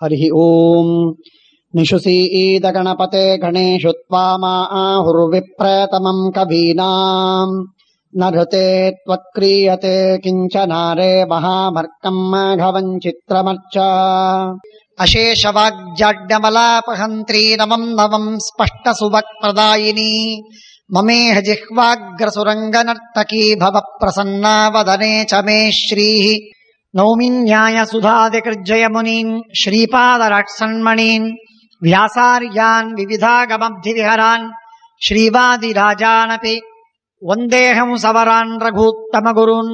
ಹರಿ ಓಂ. ನಿಶುಸೀದ ಗಣಪತೆ ಗಣೇಶು ತ್ವಾಮಾಹುರ್ವಿಪ್ರತಮಂ ಕವೀನಾಂ ನೃತೆ ತ್ವಕ್ರಿಯತೆ ಕಿಂಚನಾರೇ ಮಹಾಮರ್ಕಂ ಮಾಘವಂ ಚಿತ್ರಮರ್ಚ. ಅಶೇಷವಾಗ್ಜಾಡ್ಯಮಲಾಪಹಂತ್ರೀ ನಮಂ ನವಂ ಸ್ಪಷ್ಟ ಸುವಕ್ಪ್ರದಾಯಿನಿ ಮಮೇಹ ಜಿಹ್ವಾಗ್ರಸುರಂಗನರ್ತಕೀ ಭವ ಪ್ರಸನ್ನಾ ವದನೆ ಚ ಮೇ ಶ್ರೀಃ. ನೌಮಿ ನ್ಯಾಯ ಸುಧಾದಿಕೃಜ್ಜಯ ಮುನೀನ್ ಶ್ರೀಪಾದರಾಟ್ಸನ್ಮಣೀನ್ ವ್ಯಾಸಾರ್ಯಾನ್ ವಿವಿಧಾಗಮಬ್ಧಿವಿಹರಾನ್ ಶ್ರೀವಾದಿರಾಜಾನಪಿ ವಂದೇಹಂ ಸವರಾನ್ ರಘೂತ್ತಮ ಗುರೂನ್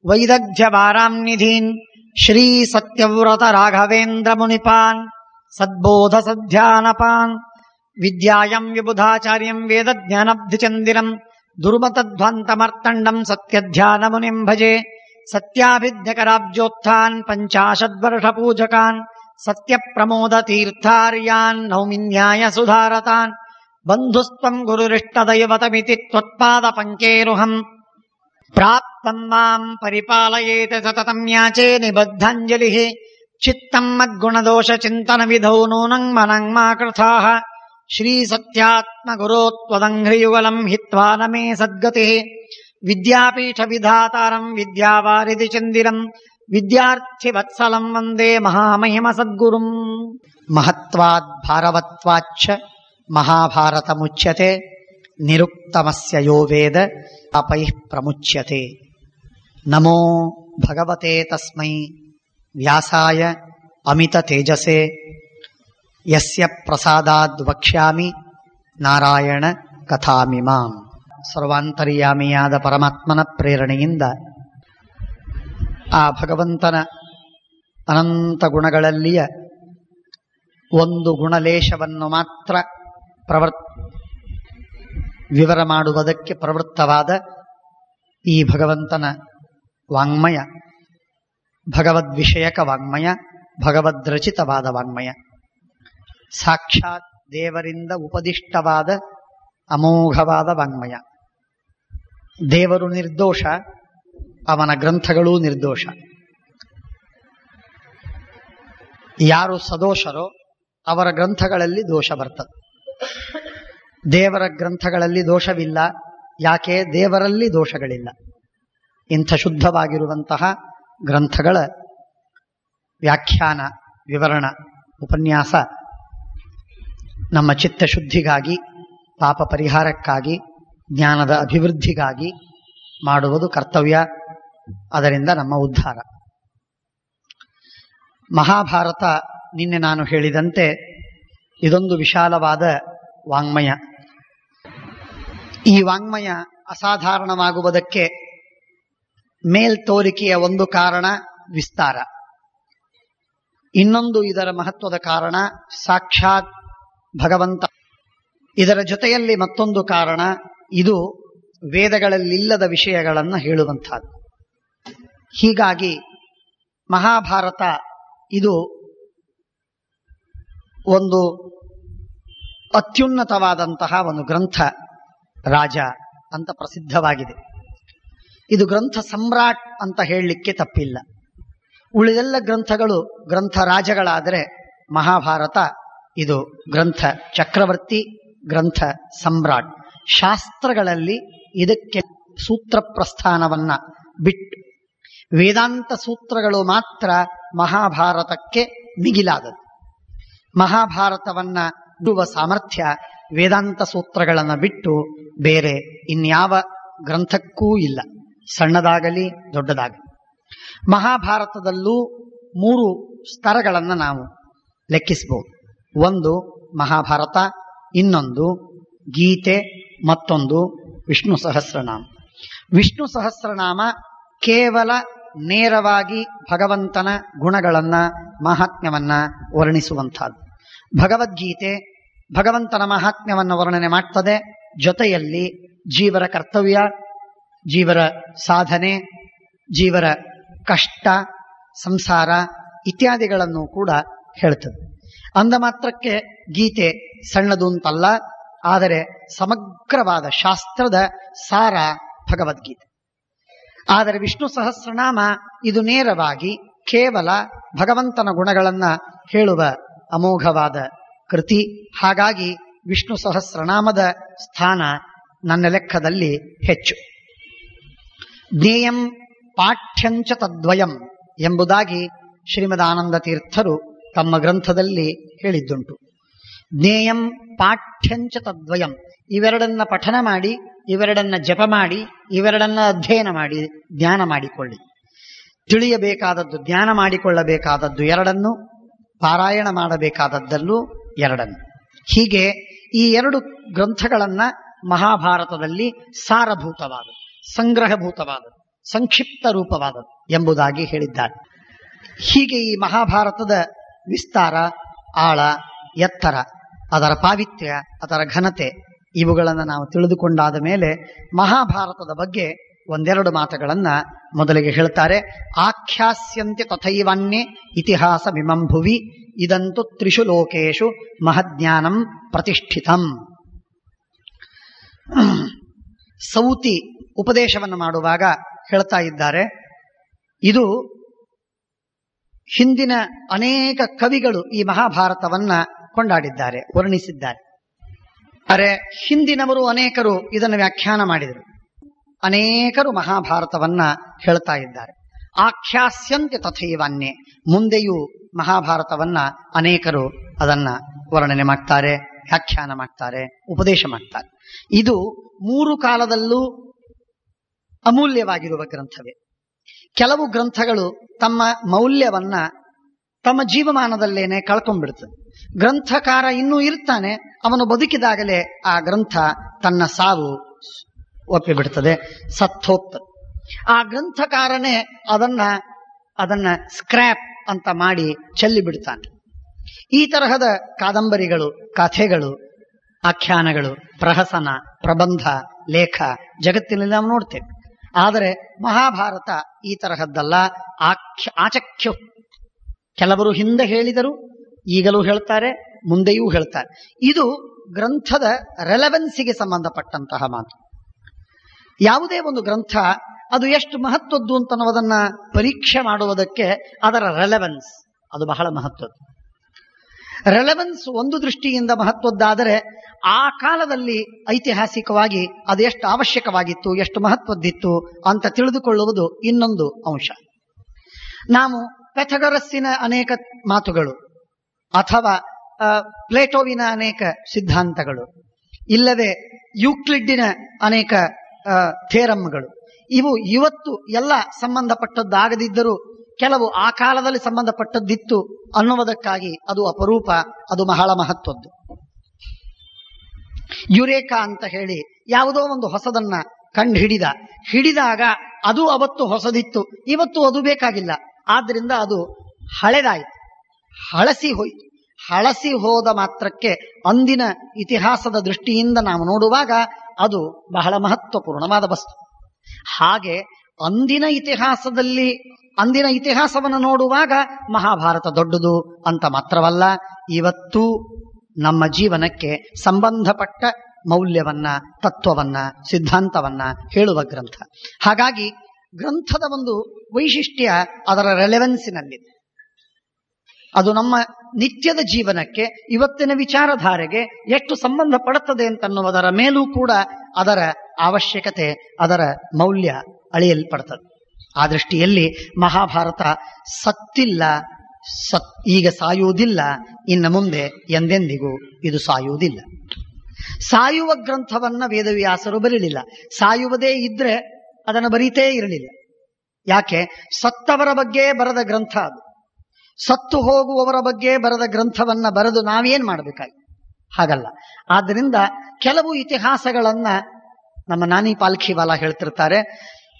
ವೈದಗ್ಧ್ಯವಾರಾಂ ನಿಧೀನ್ ಶ್ರೀ ಸತ್ಯವ್ರತ ರಾಘವೇಂದ್ರ ಮುನಿಪಾನ್ ಸದ್ಬೋಧ ಸಧ್ಯಾನಪಾನ್ ವಿದ್ಯಾಯಂ ವಿಬುಧಾಚಾರ್ಯಂ ವೇದಜ್ಞಾನಬ್ಧಿಚಂದಿರಂ ದುರ್ಮತಧ್ವಂತಮರ್ತಂಡಂ ಸತ್ಯಧ್ಯಾನ ಮುನಿಂ ಭಜೆ. ಸತ್ಯಾಭಿಧ್ಯಕರಾಬ್ಜೋತ್ಥಾನ್ ಪಂಚಾಶದ್ವರ್ಷ ಪೂಜಕಾನ್ ಸತ್ಯ ಪ್ರಮೋದ ತೀರ್ಥಾರ್ಯಾನ್ ನೌಮಿ ನ್ಯಾಯ ಸುಧಾರತಾನ್. ಬಂಧುಸ್ತ್ವಂ ಗುರುರಿಷ್ಟದೈವತಮಿತಿ ತ್ವತ್ಪಾದ ಪಂಕೇರುಹಂ ಪ್ರಾಪ್ತಂ ಮಾಂ ಪರಿಪಾಲಯೇತ ಸತತಂ ಯಾಚೇ ನಿಬದ್ಧಾಂಜಲಿಃ. ಚಿತ್ತಂ ಮದ್ಗುಣದೋಷ ಚಿಂತನ ವಿಧೌ ನೂನಂ ಮನಂ ಮಾ ಕೃತಾಃ. ಶ್ರೀ ಸತ್ಯಾತ್ಮ ಗುರೋ ತ್ವದಂಘ್ರಿಯುಗಲಂ ಹಿತ್ವಾ ನ ಮೇ ಸದ್ಗತಿಃ. ವಿದ್ಯಾಪೀಠ ವಿಧಾತಾರಂ ವಿದ್ಯಾವಾರಿಧಿ ಚಂದಿರಂ ವಿದ್ಯಾರ್ಥಿ ವತ್ಸಲಂ ವಂದೇ ಮಹಾಮಹಿಮ ಸದ್ಗುರುಂ. ಮಹತ್ವಾದ್ ಭಾರವತ್ವಾಚ್ಚ ಮಹಾಭಾರತ ಮುಚ್ಯತೆ ನಿರುಕ್ತಮಸ್ಯ ಯೋ ವೇದ ಅಪೈಃ ಪ್ರಮುಚ್ಯತೆ. ನಮೋ ಭಗವತೆ ತಸ್ಮೈ ವ್ಯಾಸಾಯ ಅಮಿತ ತೇಜಸೆ ಯಸ್ಯ ಪ್ರಸಾದಾದ್ ವಕ್ಷ್ಯಾಮಿ ನಾರಾಯಣ ಕಥಾಮಿಮಾಂ. ಸರ್ವಾಂತರ್ಯಾಮಿಯಾದ ಪರಮಾತ್ಮನ ಪ್ರೇರಣೆಯಿಂದ ಆ ಭಗವಂತನ ಅನಂತ ಗುಣಗಳಲ್ಲಿಯ ಒಂದು ಗುಣಲೇಶವನ್ನು ಮಾತ್ರ ವಿವರ ಮಾಡುವುದಕ್ಕೆ ಪ್ರವೃತ್ತವಾದ ಈ ಭಗವಂತನ ವಾಂಗ್ಮಯ ಭಗವದ್ವಿಷಯಕ ವಾಂಗ್ಮಯ, ಭಗವದ್ರಚಿತವಾದ ವಾಂಗ್ಮಯ, ಸಾಕ್ಷಾತ್ ದೇವರಿಂದ ಉಪದಿಷ್ಟವಾದ ಅಮೋಘವಾದ ವಾಂಗ್ಮಯ. ದೇವರು ನಿರ್ದೋಷ, ಅವನ ಗ್ರಂಥಗಳೂ ನಿರ್ದೋಷ. ಯಾರು ಸದೋಷರೋ ಅವರ ಗ್ರಂಥಗಳಲ್ಲಿ ದೋಷ ಬರ್ತದೆ. ದೇವರ ಗ್ರಂಥಗಳಲ್ಲಿ ದೋಷವಿಲ್ಲ. ಯಾಕೆ? ದೇವರಲ್ಲಿ ದೋಷಗಳಿಲ್ಲ. ಇಂಥ ಶುದ್ಧವಾಗಿರುವಂತಹ ಗ್ರಂಥಗಳ ವ್ಯಾಖ್ಯಾನ, ವಿವರಣ, ಉಪನ್ಯಾಸ ನಮ್ಮ ಚಿತ್ತಶುದ್ಧಿಗಾಗಿ, ಪಾಪ ಪರಿಹಾರಕ್ಕಾಗಿ, ಜ್ಞಾನದ ಅಭಿವೃದ್ಧಿಗಾಗಿ ಮಾಡುವುದು ಕರ್ತವ್ಯ. ಅದರಿಂದ ನಮ್ಮ ಉದ್ಧಾರ. ಮಹಾಭಾರತ ನಿನ್ನೆ ನಾನು ಹೇಳಿದಂತೆ ಇದೊಂದು ವಿಶಾಲವಾದ ವಾಂಗ್ಮಯ. ಈ ವಾಂಗ್ಮಯ ಅಸಾಧಾರಣವಾಗುವುದಕ್ಕೆ ಮೇಲ್ತೋರಿಕೆಯ ಒಂದು ಕಾರಣ ವಿಸ್ತಾರ. ಇನ್ನೊಂದು ಇದರ ಮಹತ್ವದ ಕಾರಣ ಸಾಕ್ಷಾತ್ ಭಗವಂತ. ಇದರ ಜೊತೆಯಲ್ಲಿ ಮತ್ತೊಂದು ಕಾರಣ, ಇದು ವೇದಗಳಲ್ಲಿಲ್ಲದ ವಿಷಯಗಳನ್ನು ಹೇಳುವಂಥದ್ದು. ಹೀಗಾಗಿ ಮಹಾಭಾರತ ಇದು ಒಂದು ಅತ್ಯುನ್ನತವಾದಂತಹ ಒಂದು ಗ್ರಂಥ ರಾಜ ಅಂತ ಪ್ರಸಿದ್ಧವಾಗಿದೆ. ಇದು ಗ್ರಂಥ ಸಮ್ರಾಟ್ ಅಂತ ಹೇಳಲಿಕ್ಕೆ ತಪ್ಪಿಲ್ಲ. ಉಳಿದೆಲ್ಲ ಗ್ರಂಥಗಳು ಗ್ರಂಥ ರಾಜಗಳಾದರೆ ಮಹಾಭಾರತ ಇದು ಗ್ರಂಥ ಚಕ್ರವರ್ತಿ, ಗ್ರಂಥ ಸಮ್ರಾಟ್. ಶಾಸ್ತ್ರಗಳಲ್ಲಿ ಇದಕ್ಕೆ ಸೂತ್ರ ಪ್ರಸ್ಥಾನವನ್ನ ಬಿಟ್ಟು ವೇದಾಂತ ಸೂತ್ರಗಳು ಮಾತ್ರ ಮಹಾಭಾರತಕ್ಕೆ ಮಿಗಿಲಾದದ್ದು. ಮಹಾಭಾರತವನ್ನ ಬಿಡುವ ಸಾಮರ್ಥ್ಯ ವೇದಾಂತ ಸೂತ್ರಗಳನ್ನು ಬಿಟ್ಟು ಬೇರೆ ಇನ್ಯಾವ ಗ್ರಂಥಕ್ಕೂ ಇಲ್ಲ, ಸಣ್ಣದಾಗಲಿ ದೊಡ್ಡದಾಗಲಿ. ಮಹಾಭಾರತದಲ್ಲೂ 3 ಸ್ತರಗಳನ್ನು ನಾವು ಲೆಕ್ಕಿಸಬಹುದು. ಒಂದು ಮಹಾಭಾರತ, ಇನ್ನೊಂದು ಗೀತೆ, ಮತ್ತೊಂದು ವಿಷ್ಣು ಸಹಸ್ರನಾಮ. ವಿಷ್ಣು ಸಹಸ್ರನಾಮ ಕೇವಲ ನೇರವಾಗಿ ಭಗವಂತನ ಗುಣಗಳನ್ನ, ಮಹಾತ್ಮ್ಯವನ್ನ ವರ್ಣಿಸುವಂತಹದ್ದು. ಭಗವದ್ಗೀತೆ ಭಗವಂತನ ಮಹಾತ್ಮ್ಯವನ್ನು ವರ್ಣನೆ ಮಾಡ್ತದೆ. ಜೊತೆಯಲ್ಲಿ ಜೀವರ ಕರ್ತವ್ಯ, ಜೀವರ ಸಾಧನೆ, ಜೀವರ ಕಷ್ಟ, ಸಂಸಾರ ಇತ್ಯಾದಿಗಳನ್ನು ಕೂಡ ಹೇಳ್ತದೆ. ಅಂದ ಮಾತ್ರಕ್ಕೆ ಗೀತೆ ಸಣ್ಣದು ಅಂತಲ್ಲ, ಆದರೆ ಸಮಗ್ರವಾದ ಶಾಸ್ತ್ರದ ಸಾರ ಭಗವದ್ಗೀತೆ. ಆದರೆ ವಿಷ್ಣು ಸಹಸ್ರನಾಮ ಇದು ನೇರವಾಗಿ ಕೇವಲ ಭಗವಂತನ ಗುಣಗಳನ್ನ ಹೇಳುವ ಅಮೋಘವಾದ ಕೃತಿ. ಹಾಗಾಗಿ ವಿಷ್ಣು ಸಹಸ್ರನಾಮದ ಸ್ಥಾನ ನನ್ನ ಲೆಕ್ಕದಲ್ಲಿ ಹೆಚ್ಚು. ಜ್ಞೇಯಂ ಪಾಠ್ಯಂಚ ತದ್ವಯಂ ಎಂಬುದಾಗಿ ಶ್ರೀಮದಾನಂದ ತೀರ್ಥರು ತಮ್ಮ ಗ್ರಂಥದಲ್ಲಿ ಹೇಳಿದ್ದುಂಟು. ಜ್ಞೇಯಂ ಪಾಠ್ಯಂಚ ತದ್ವಯಂ, ಇವೆರಡನ್ನ ಪಠನ ಮಾಡಿ, ಇವೆರಡನ್ನ ಜಪ ಮಾಡಿ, ಇವೆರಡನ್ನ ಅಧ್ಯಯನ ಮಾಡಿ ಜ್ಞಾನ ಮಾಡಿಕೊಳ್ಳಿ. ತಿಳಿಯಬೇಕಾದದ್ದು, ಜ್ಞಾನ ಮಾಡಿಕೊಳ್ಳಬೇಕಾದದ್ದು ಎರಡನ್ನು, ಪಾರಾಯಣ ಮಾಡಬೇಕಾದದ್ದಲ್ಲೂ ಎರಡನ್ನು. ಹೀಗೆ ಈ ಎರಡು ಗ್ರಂಥಗಳನ್ನ ಮಹಾಭಾರತದಲ್ಲಿ ಸಾರಭೂತವಾದ, ಸಂಗ್ರಹಭೂತವಾದ, ಸಂಕ್ಷಿಪ್ತ ರೂಪವಾದ ಎಂಬುದಾಗಿ ಹೇಳಿದ್ದಾರೆ. ಹೀಗೆ ಈ ಮಹಾಭಾರತದ ವಿಸ್ತಾರ, ಆಳ, ಎತ್ತರ, ಅದರ ಪಾವಿತ್ರ್ಯ, ಅದರ ಘನತೆ ಇವುಗಳನ್ನು ನಾವು ತಿಳಿದುಕೊಂಡಾದ ಮೇಲೆ ಮಹಾಭಾರತದ ಬಗ್ಗೆ ಒಂದೆರಡು ಮಾತುಗಳನ್ನ ಮೊದಲಿಗೆ ಹೇಳ್ತಾರೆ. ಆಖ್ಯಾಸ್ಯಂತೆ ತಥೈವನ್ಯೇ ಇತಿಹಾಸ ವಿಮಂಭುವಿ ಇದಂತು ತ್ರಿಷು ಲೋಕೇಶು ಮಹಜ್ಞಾನಂ ಪ್ರತಿಷ್ಠಿತಂ. ಸೌತಿ ಉಪದೇಶವನ್ನು ಮಾಡುವಾಗ ಹೇಳ್ತಾ ಇದ್ದಾರೆ, ಇದು ಹಿಂದಿನ ಅನೇಕ ಕವಿಗಳು ಈ ಮಹಾಭಾರತವನ್ನ ಕೊಂಡಾಡಿದ್ದಾರೆ, ವರ್ಣಿಸಿದ್ದಾರೆ. ಅರೆ ಹಿಂದಿನವರು ಅನೇಕರು ಇದನ್ನು ವ್ಯಾಖ್ಯಾನ ಮಾಡಿದರು, ಅನೇಕರು ಮಹಾಭಾರತವನ್ನ ಹೇಳ್ತಾ ಇದ್ದಾರೆ. ಆಖ್ಯಾಸ್ಯಂತೆ ತಥೈವನ್ಯೇ, ಮುಂದೆಯೂ ಮಹಾಭಾರತವನ್ನ ಅನೇಕರು ಅದನ್ನ ವರ್ಣನೆ ಮಾಡ್ತಾರೆ, ವ್ಯಾಖ್ಯಾನ ಮಾಡ್ತಾರೆ, ಉಪದೇಶ ಮಾಡ್ತಾರೆ. ಇದು ಮೂರು ಕಾಲದಲ್ಲೂ ಅಮೂಲ್ಯವಾಗಿರುವ ಗ್ರಂಥವೇ. ಕೆಲವು ಗ್ರಂಥಗಳು ತಮ್ಮ ಮೌಲ್ಯವನ್ನ ತಮ್ಮ ಜೀವಮಾನದಲ್ಲೇನೆ ಕಳ್ಕೊಂಡ್ಬಿಡ್ತದೆ. ಗ್ರಂಥಕಾರ ಇನ್ನೂ ಇರ್ತಾನೆ, ಅವನು ಬದುಕಿದಾಗಲೇ ಆ ಗ್ರಂಥ ತನ್ನ ಸಾವು ಒಪ್ಪಿಬಿಡ್ತದೆ, ಸತ್ತೋಗ್ತದೆ. ಆ ಗ್ರಂಥಕಾರನೇ ಅದನ್ನ ಸ್ಕ್ರ್ಯಾಪ್ ಅಂತ ಮಾಡಿ ಚೆಲ್ಲಿ ಬಿಡ್ತಾನೆ. ಈ ತರಹದ ಕಾದಂಬರಿಗಳು, ಕಥೆಗಳು, ಆಖ್ಯಾನಗಳು, ಪ್ರಹಸನ, ಪ್ರಬಂಧ, ಲೇಖ ಜಗತ್ತಿನಲ್ಲಿ ನಾವು ನೋಡ್ತೇವೆ. ಆದರೆ ಮಹಾಭಾರತ ಈ ತರಹದ್ದಲ್ಲ. ಆಚಖ್ಯ ಕೆಲವರು ಹಿಂದೆ ಹೇಳಿದರು, ಈಗಲೂ ಹೇಳ್ತಾರೆ, ಮುಂದೆಯೂ ಹೇಳ್ತಾರೆ. ಇದು ಗ್ರಂಥದ ರೆಲೆವೆನ್ಸಿಗೆ ಸಂಬಂಧಪಟ್ಟಂತಹ ಮಾತು. ಯಾವುದೇ ಒಂದು ಗ್ರಂಥ ಅದು ಎಷ್ಟು ಮಹತ್ವದ್ದು ಅಂತ ಅನ್ನೋದನ್ನ ಪರೀಕ್ಷೆ ಮಾಡುವುದಕ್ಕೆ ಅದರ ರೆಲೆವೆನ್ಸ್ ಅದು ಬಹಳ ಮಹತ್ವದ್ದು. ರೆಲೆವೆನ್ಸ್ ಒಂದು ದೃಷ್ಟಿಯಿಂದ ಮಹತ್ವದ್ದಾದರೆ ಆ ಕಾಲದಲ್ಲಿ ಐತಿಹಾಸಿಕವಾಗಿ ಅದು ಎಷ್ಟು ಅವಶ್ಯಕವಾಗಿತ್ತು, ಎಷ್ಟು ಮಹತ್ವದ್ದಿತ್ತು ಅಂತ ತಿಳಿದುಕೊಳ್ಳುವುದು ಇನ್ನೊಂದು ಅಂಶ. ನಾವು ಪೆಥಗರಸ್ಸಿನ ಅನೇಕ ಮಾತುಗಳು ಅಥವಾ ಪ್ಲೇಟೋವಿನ ಅನೇಕ ಸಿದ್ಧಾಂತಗಳು, ಇಲ್ಲವೇ ಯೂಕ್ಲಿಡ್ಡಿನ ಅನೇಕ ಥೇರಮ್ಗಳು, ಇವು ಇವತ್ತು ಎಲ್ಲ ಸಂಬಂಧಪಟ್ಟದ್ದಾಗದಿದ್ದರೂ ಕೆಲವು ಆ ಕಾಲದಲ್ಲಿ ಸಂಬಂಧಪಟ್ಟದ್ದಿತ್ತು ಅನ್ನುವುದಕ್ಕಾಗಿ ಅದು ಅಪರೂಪ, ಅದು ಬಹಳ ಮಹತ್ವದ್ದು. ಯುರೇಕಾ ಅಂತ ಹೇಳಿ ಯಾವುದೋ ಒಂದು ಹೊಸದನ್ನ ಕಂಡು ಹಿಡಿದಾಗ ಅದು ಅವತ್ತು ಹೊಸದಿತ್ತು, ಇವತ್ತು ಅದು ಬೇಕಾಗಿಲ್ಲ. ಆದ್ರಿಂದ ಅದು ಹಳೆದಾಯಿತು, ಹಳಸಿ ಹೋಯಿತು. ಹಳಸಿ ಹೋದ ಮಾತ್ರಕ್ಕೆ ಅಂದಿನ ಇತಿಹಾಸದ ದೃಷ್ಟಿಯಿಂದ ನಾವು ನೋಡುವಾಗ ಅದು ಬಹಳ ಮಹತ್ವಪೂರ್ಣವಾದ ವಸ್ತು. ಹಾಗೆ ಅಂದಿನ ಇತಿಹಾಸವನ್ನು ನೋಡುವಾಗ ಮಹಾಭಾರತ ದೊಡ್ಡದು ಅಂತ ಮಾತ್ರವಲ್ಲ, ಇವತ್ತು ನಮ್ಮ ಜೀವನಕ್ಕೆ ಸಂಬಂಧಪಟ್ಟ ಮೌಲ್ಯವನ್ನ, ತತ್ವವನ್ನ, ಸಿದ್ಧಾಂತವನ್ನ ಹೇಳುವ ಗ್ರಂಥ. ಹಾಗಾಗಿ ಗ್ರಂಥದ ಒಂದು ವೈಶಿಷ್ಟ್ಯ ಅದರ ರೆಲೆವೆನ್ಸಿನಲ್ಲಿದೆ. ಅದು ನಮ್ಮ ನಿತ್ಯದ ಜೀವನಕ್ಕೆ, ಇವತ್ತಿನ ವಿಚಾರಧಾರೆಗೆ ಎಷ್ಟು ಸಂಬಂಧ ಪಡುತ್ತದೆ ಅಂತನ್ನುವುದರ ಮೇಲೂ ಕೂಡ ಅದರ ಅವಶ್ಯಕತೆ, ಅದರ ಮೌಲ್ಯ ಅಳೆಯಲ್ಪಡ್ತದೆ. ಆ ದೃಷ್ಟಿಯಲ್ಲಿ ಮಹಾಭಾರತ ಸತ್ತಿಲ್ಲ, ಈಗ ಸಾಯುವುದಿಲ್ಲ, ಇನ್ನು ಮುಂದೆ ಎಂದೆಂದಿಗೂ ಇದು ಸಾಯುವುದಿಲ್ಲ. ಸಾಯುವ ಗ್ರಂಥವನ್ನ ವೇದವ್ಯಾಸರು ಬರೀಲಿಲ್ಲ. ಸಾಯುವುದೇ ಇದ್ರೆ ಅದನ್ನು ಬರೀತೇ ಇರಲಿಲ್ಲ. ಯಾಕೆ? ಸತ್ತವರ ಬಗ್ಗೆ ಬರೆದ ಗ್ರಂಥ ಅದು. ಸತ್ತು ಹೋಗುವವರ ಬಗ್ಗೆ ಬರೆದ ಗ್ರಂಥವನ್ನ ಬರೆದು ನಾವೇನ್ ಮಾಡಬೇಕಾಗಿ? ಹಾಗಲ್ಲ. ಆದ್ದರಿಂದ ಕೆಲವು ಇತಿಹಾಸಗಳನ್ನ ನಮ್ಮ ನಾನಿ ಪಾಲ್ಖಿವಾಲಾ ಹೇಳ್ತಿರ್ತಾರೆ,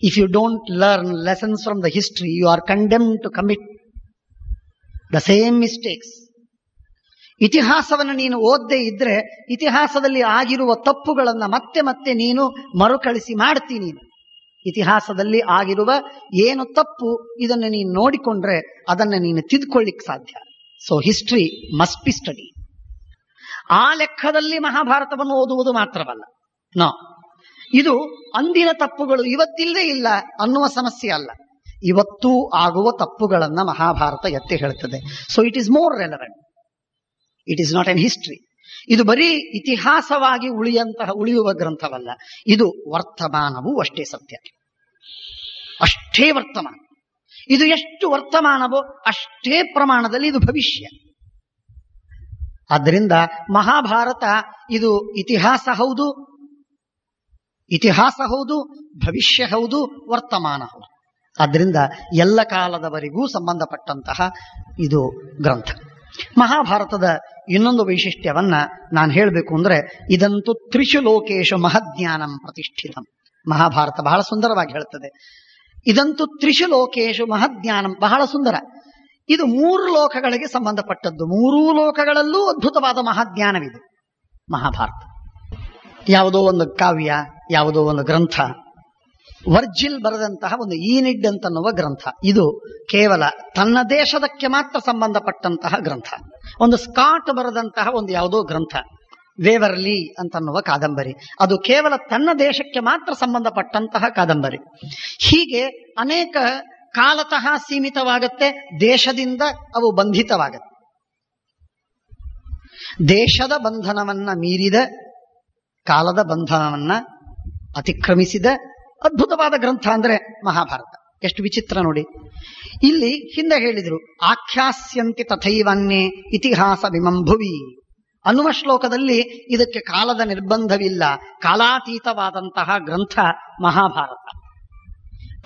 if you don't learn lessons from the history, you are condemned to commit the same mistakes. ಇತಿಹಾಸವನ್ನು ನೀನು ಓದದೇ ಇದ್ರೆ ಇತಿಹಾಸದಲ್ಲಿ ಆಗಿರುವ ತಪ್ಪುಗಳನ್ನ ಮತ್ತೆ ಮತ್ತೆ ನೀನು ಮರುಕಳಿಸಿ ಮಾಡ್ತೀನಿ. ಇತಿಹಾಸದಲ್ಲಿ ಆಗಿರುವ ಏನು ತಪ್ಪು ಇದನ್ನು ನೀನು ನೋಡಿಕೊಂಡ್ರೆ ಅದನ್ನು ನೀನು ತಿದ್ಕೊಳ್ಳಿಕ್ ಸಾಧ್ಯ. So history must be study. ಆ ಲೆಕ್ಕದಲ್ಲಿ ಮಹಾಭಾರತವನ್ನು ಓದುವುದು ಮಾತ್ರವಲ್ಲ, ಇದು ಅಂದಿನ ತಪ್ಪುಗಳು ಇವತ್ತಿಲ್ಲದೆ ಇಲ್ಲ ಅನ್ನುವ ಸಮಸ್ಯೆ ಅಲ್ಲ. ಇವತ್ತೂ ಆಗುವ ತಪ್ಪುಗಳನ್ನ ಮಹಾಭಾರತ ಎತ್ತಿ ಹೇಳ್ತದೆ. So it is more relevant. It is not an history. ಇದು ಬರೀ ಇತಿಹಾಸವಾಗಿ ಉಳಿಯುವ ಗ್ರಂಥವಲ್ಲ. ಇದು ವರ್ತಮಾನವೂ ಅಷ್ಟೇ ಸತ್ಯ, ಅಷ್ಟೇ ವರ್ತಮಾನ. ಇದು ಎಷ್ಟು ವರ್ತಮಾನವೋ ಅಷ್ಟೇ ಪ್ರಮಾಣದಲ್ಲಿ ಇದು ಭವಿಷ್ಯ. ಆದ್ದರಿಂದ ಮಹಾಭಾರತ ಇದು ಇತಿಹಾಸ ಹೌದು, ಭವಿಷ್ಯ ಹೌದು, ವರ್ತಮಾನ ಹೌದು. ಆದ್ದರಿಂದ ಎಲ್ಲ ಕಾಲದವರೆಗೂ ಸಂಬಂಧಪಟ್ಟಂತಹ ಇದು ಗ್ರಂಥ. ಮಹಾಭಾರತದ ಇನ್ನೊಂದು ವೈಶಿಷ್ಟ್ಯವನ್ನ ನಾನು ಹೇಳಬೇಕು ಅಂದ್ರೆ, ಇದಂತೂ ತ್ರಿಷು ಲೋಕೇಶು ಮಹಜ್ಞಾನಂ ಪ್ರತಿಷ್ಠಿತಂ. ಮಹಾಭಾರತ ಬಹಳ ಸುಂದರವಾಗಿ ಹೇಳ್ತದೆ. ಇದಂತೂ ತ್ರಿಷು ಲೋಕೇಶು ಮಹಜ್ಞಾನಂ, ಬಹಳ ಸುಂದರ. ಇದು 3 ಲೋಕಗಳಿಗೆ ಸಂಬಂಧಪಟ್ಟದ್ದು. 3 ಲೋಕಗಳಲ್ಲೂ ಅದ್ಭುತವಾದ ಮಹಾಜ್ಞಾನವಿದೆ ಮಹಾಭಾರತ. ಯಾವುದೋ ಒಂದು ಕಾವ್ಯ, ಯಾವುದೋ ಒಂದು ಗ್ರಂಥ, ವರ್ಜಿಲ್ ಬರೆದಂತಹ ಒಂದು ಈನಿಡ್ ಅಂತನ್ನುವ ಗ್ರಂಥ, ಇದು ಕೇವಲ ತನ್ನ ದೇಶದಕ್ಕೆ ಮಾತ್ರ ಸಂಬಂಧಪಟ್ಟಂತಹ ಗ್ರಂಥ. ಒಂದು ಸ್ಕಾಟ್ ಬರೆದಂತಹ ಒಂದು ಯಾವುದೋ ಗ್ರಂಥ, ವೇವರ್ಲಿ ಅಂತನ್ನುವ ಕಾದಂಬರಿ, ಅದು ಕೇವಲ ತನ್ನ ದೇಶಕ್ಕೆ ಮಾತ್ರ ಸಂಬಂಧಪಟ್ಟಂತಹ ಕಾದಂಬರಿ. ಹೀಗೆ ಅನೇಕ ಕಾಲತಃ ಸೀಮಿತವಾಗುತ್ತೆ, ದೇಶದಿಂದ ಅವು ಬಂಧಿತವಾಗುತ್ತೆ. ದೇಶದ ಬಂಧನವನ್ನ ಮೀರಿದ, ಕಾಲದ ಬಂಧನವನ್ನ ಅತಿಕ್ರಮಿಸಿದ ಅದ್ಭುತವಾದ ಗ್ರಂಥ ಅಂದ್ರೆ ಮಹಾಭಾರತ. ಎಷ್ಟು ವಿಚಿತ್ರ ನೋಡಿ. ಇಲ್ಲಿ ಹಿಂದೆ ಹೇಳಿದ್ರು, ಆಖ್ಯಾಸ್ಯಂತಿ ತಥೈವನ್ನೇ ಇತಿಹಾಸ ವಿಮಂಭುವಿ ಅನ್ನುವ ಶ್ಲೋಕದಲ್ಲಿ ಇದಕ್ಕೆ ಕಾಲದ ನಿರ್ಬಂಧವಿಲ್ಲ. ಕಾಲಾತೀತವಾದಂತಹ ಗ್ರಂಥ ಮಹಾಭಾರತ.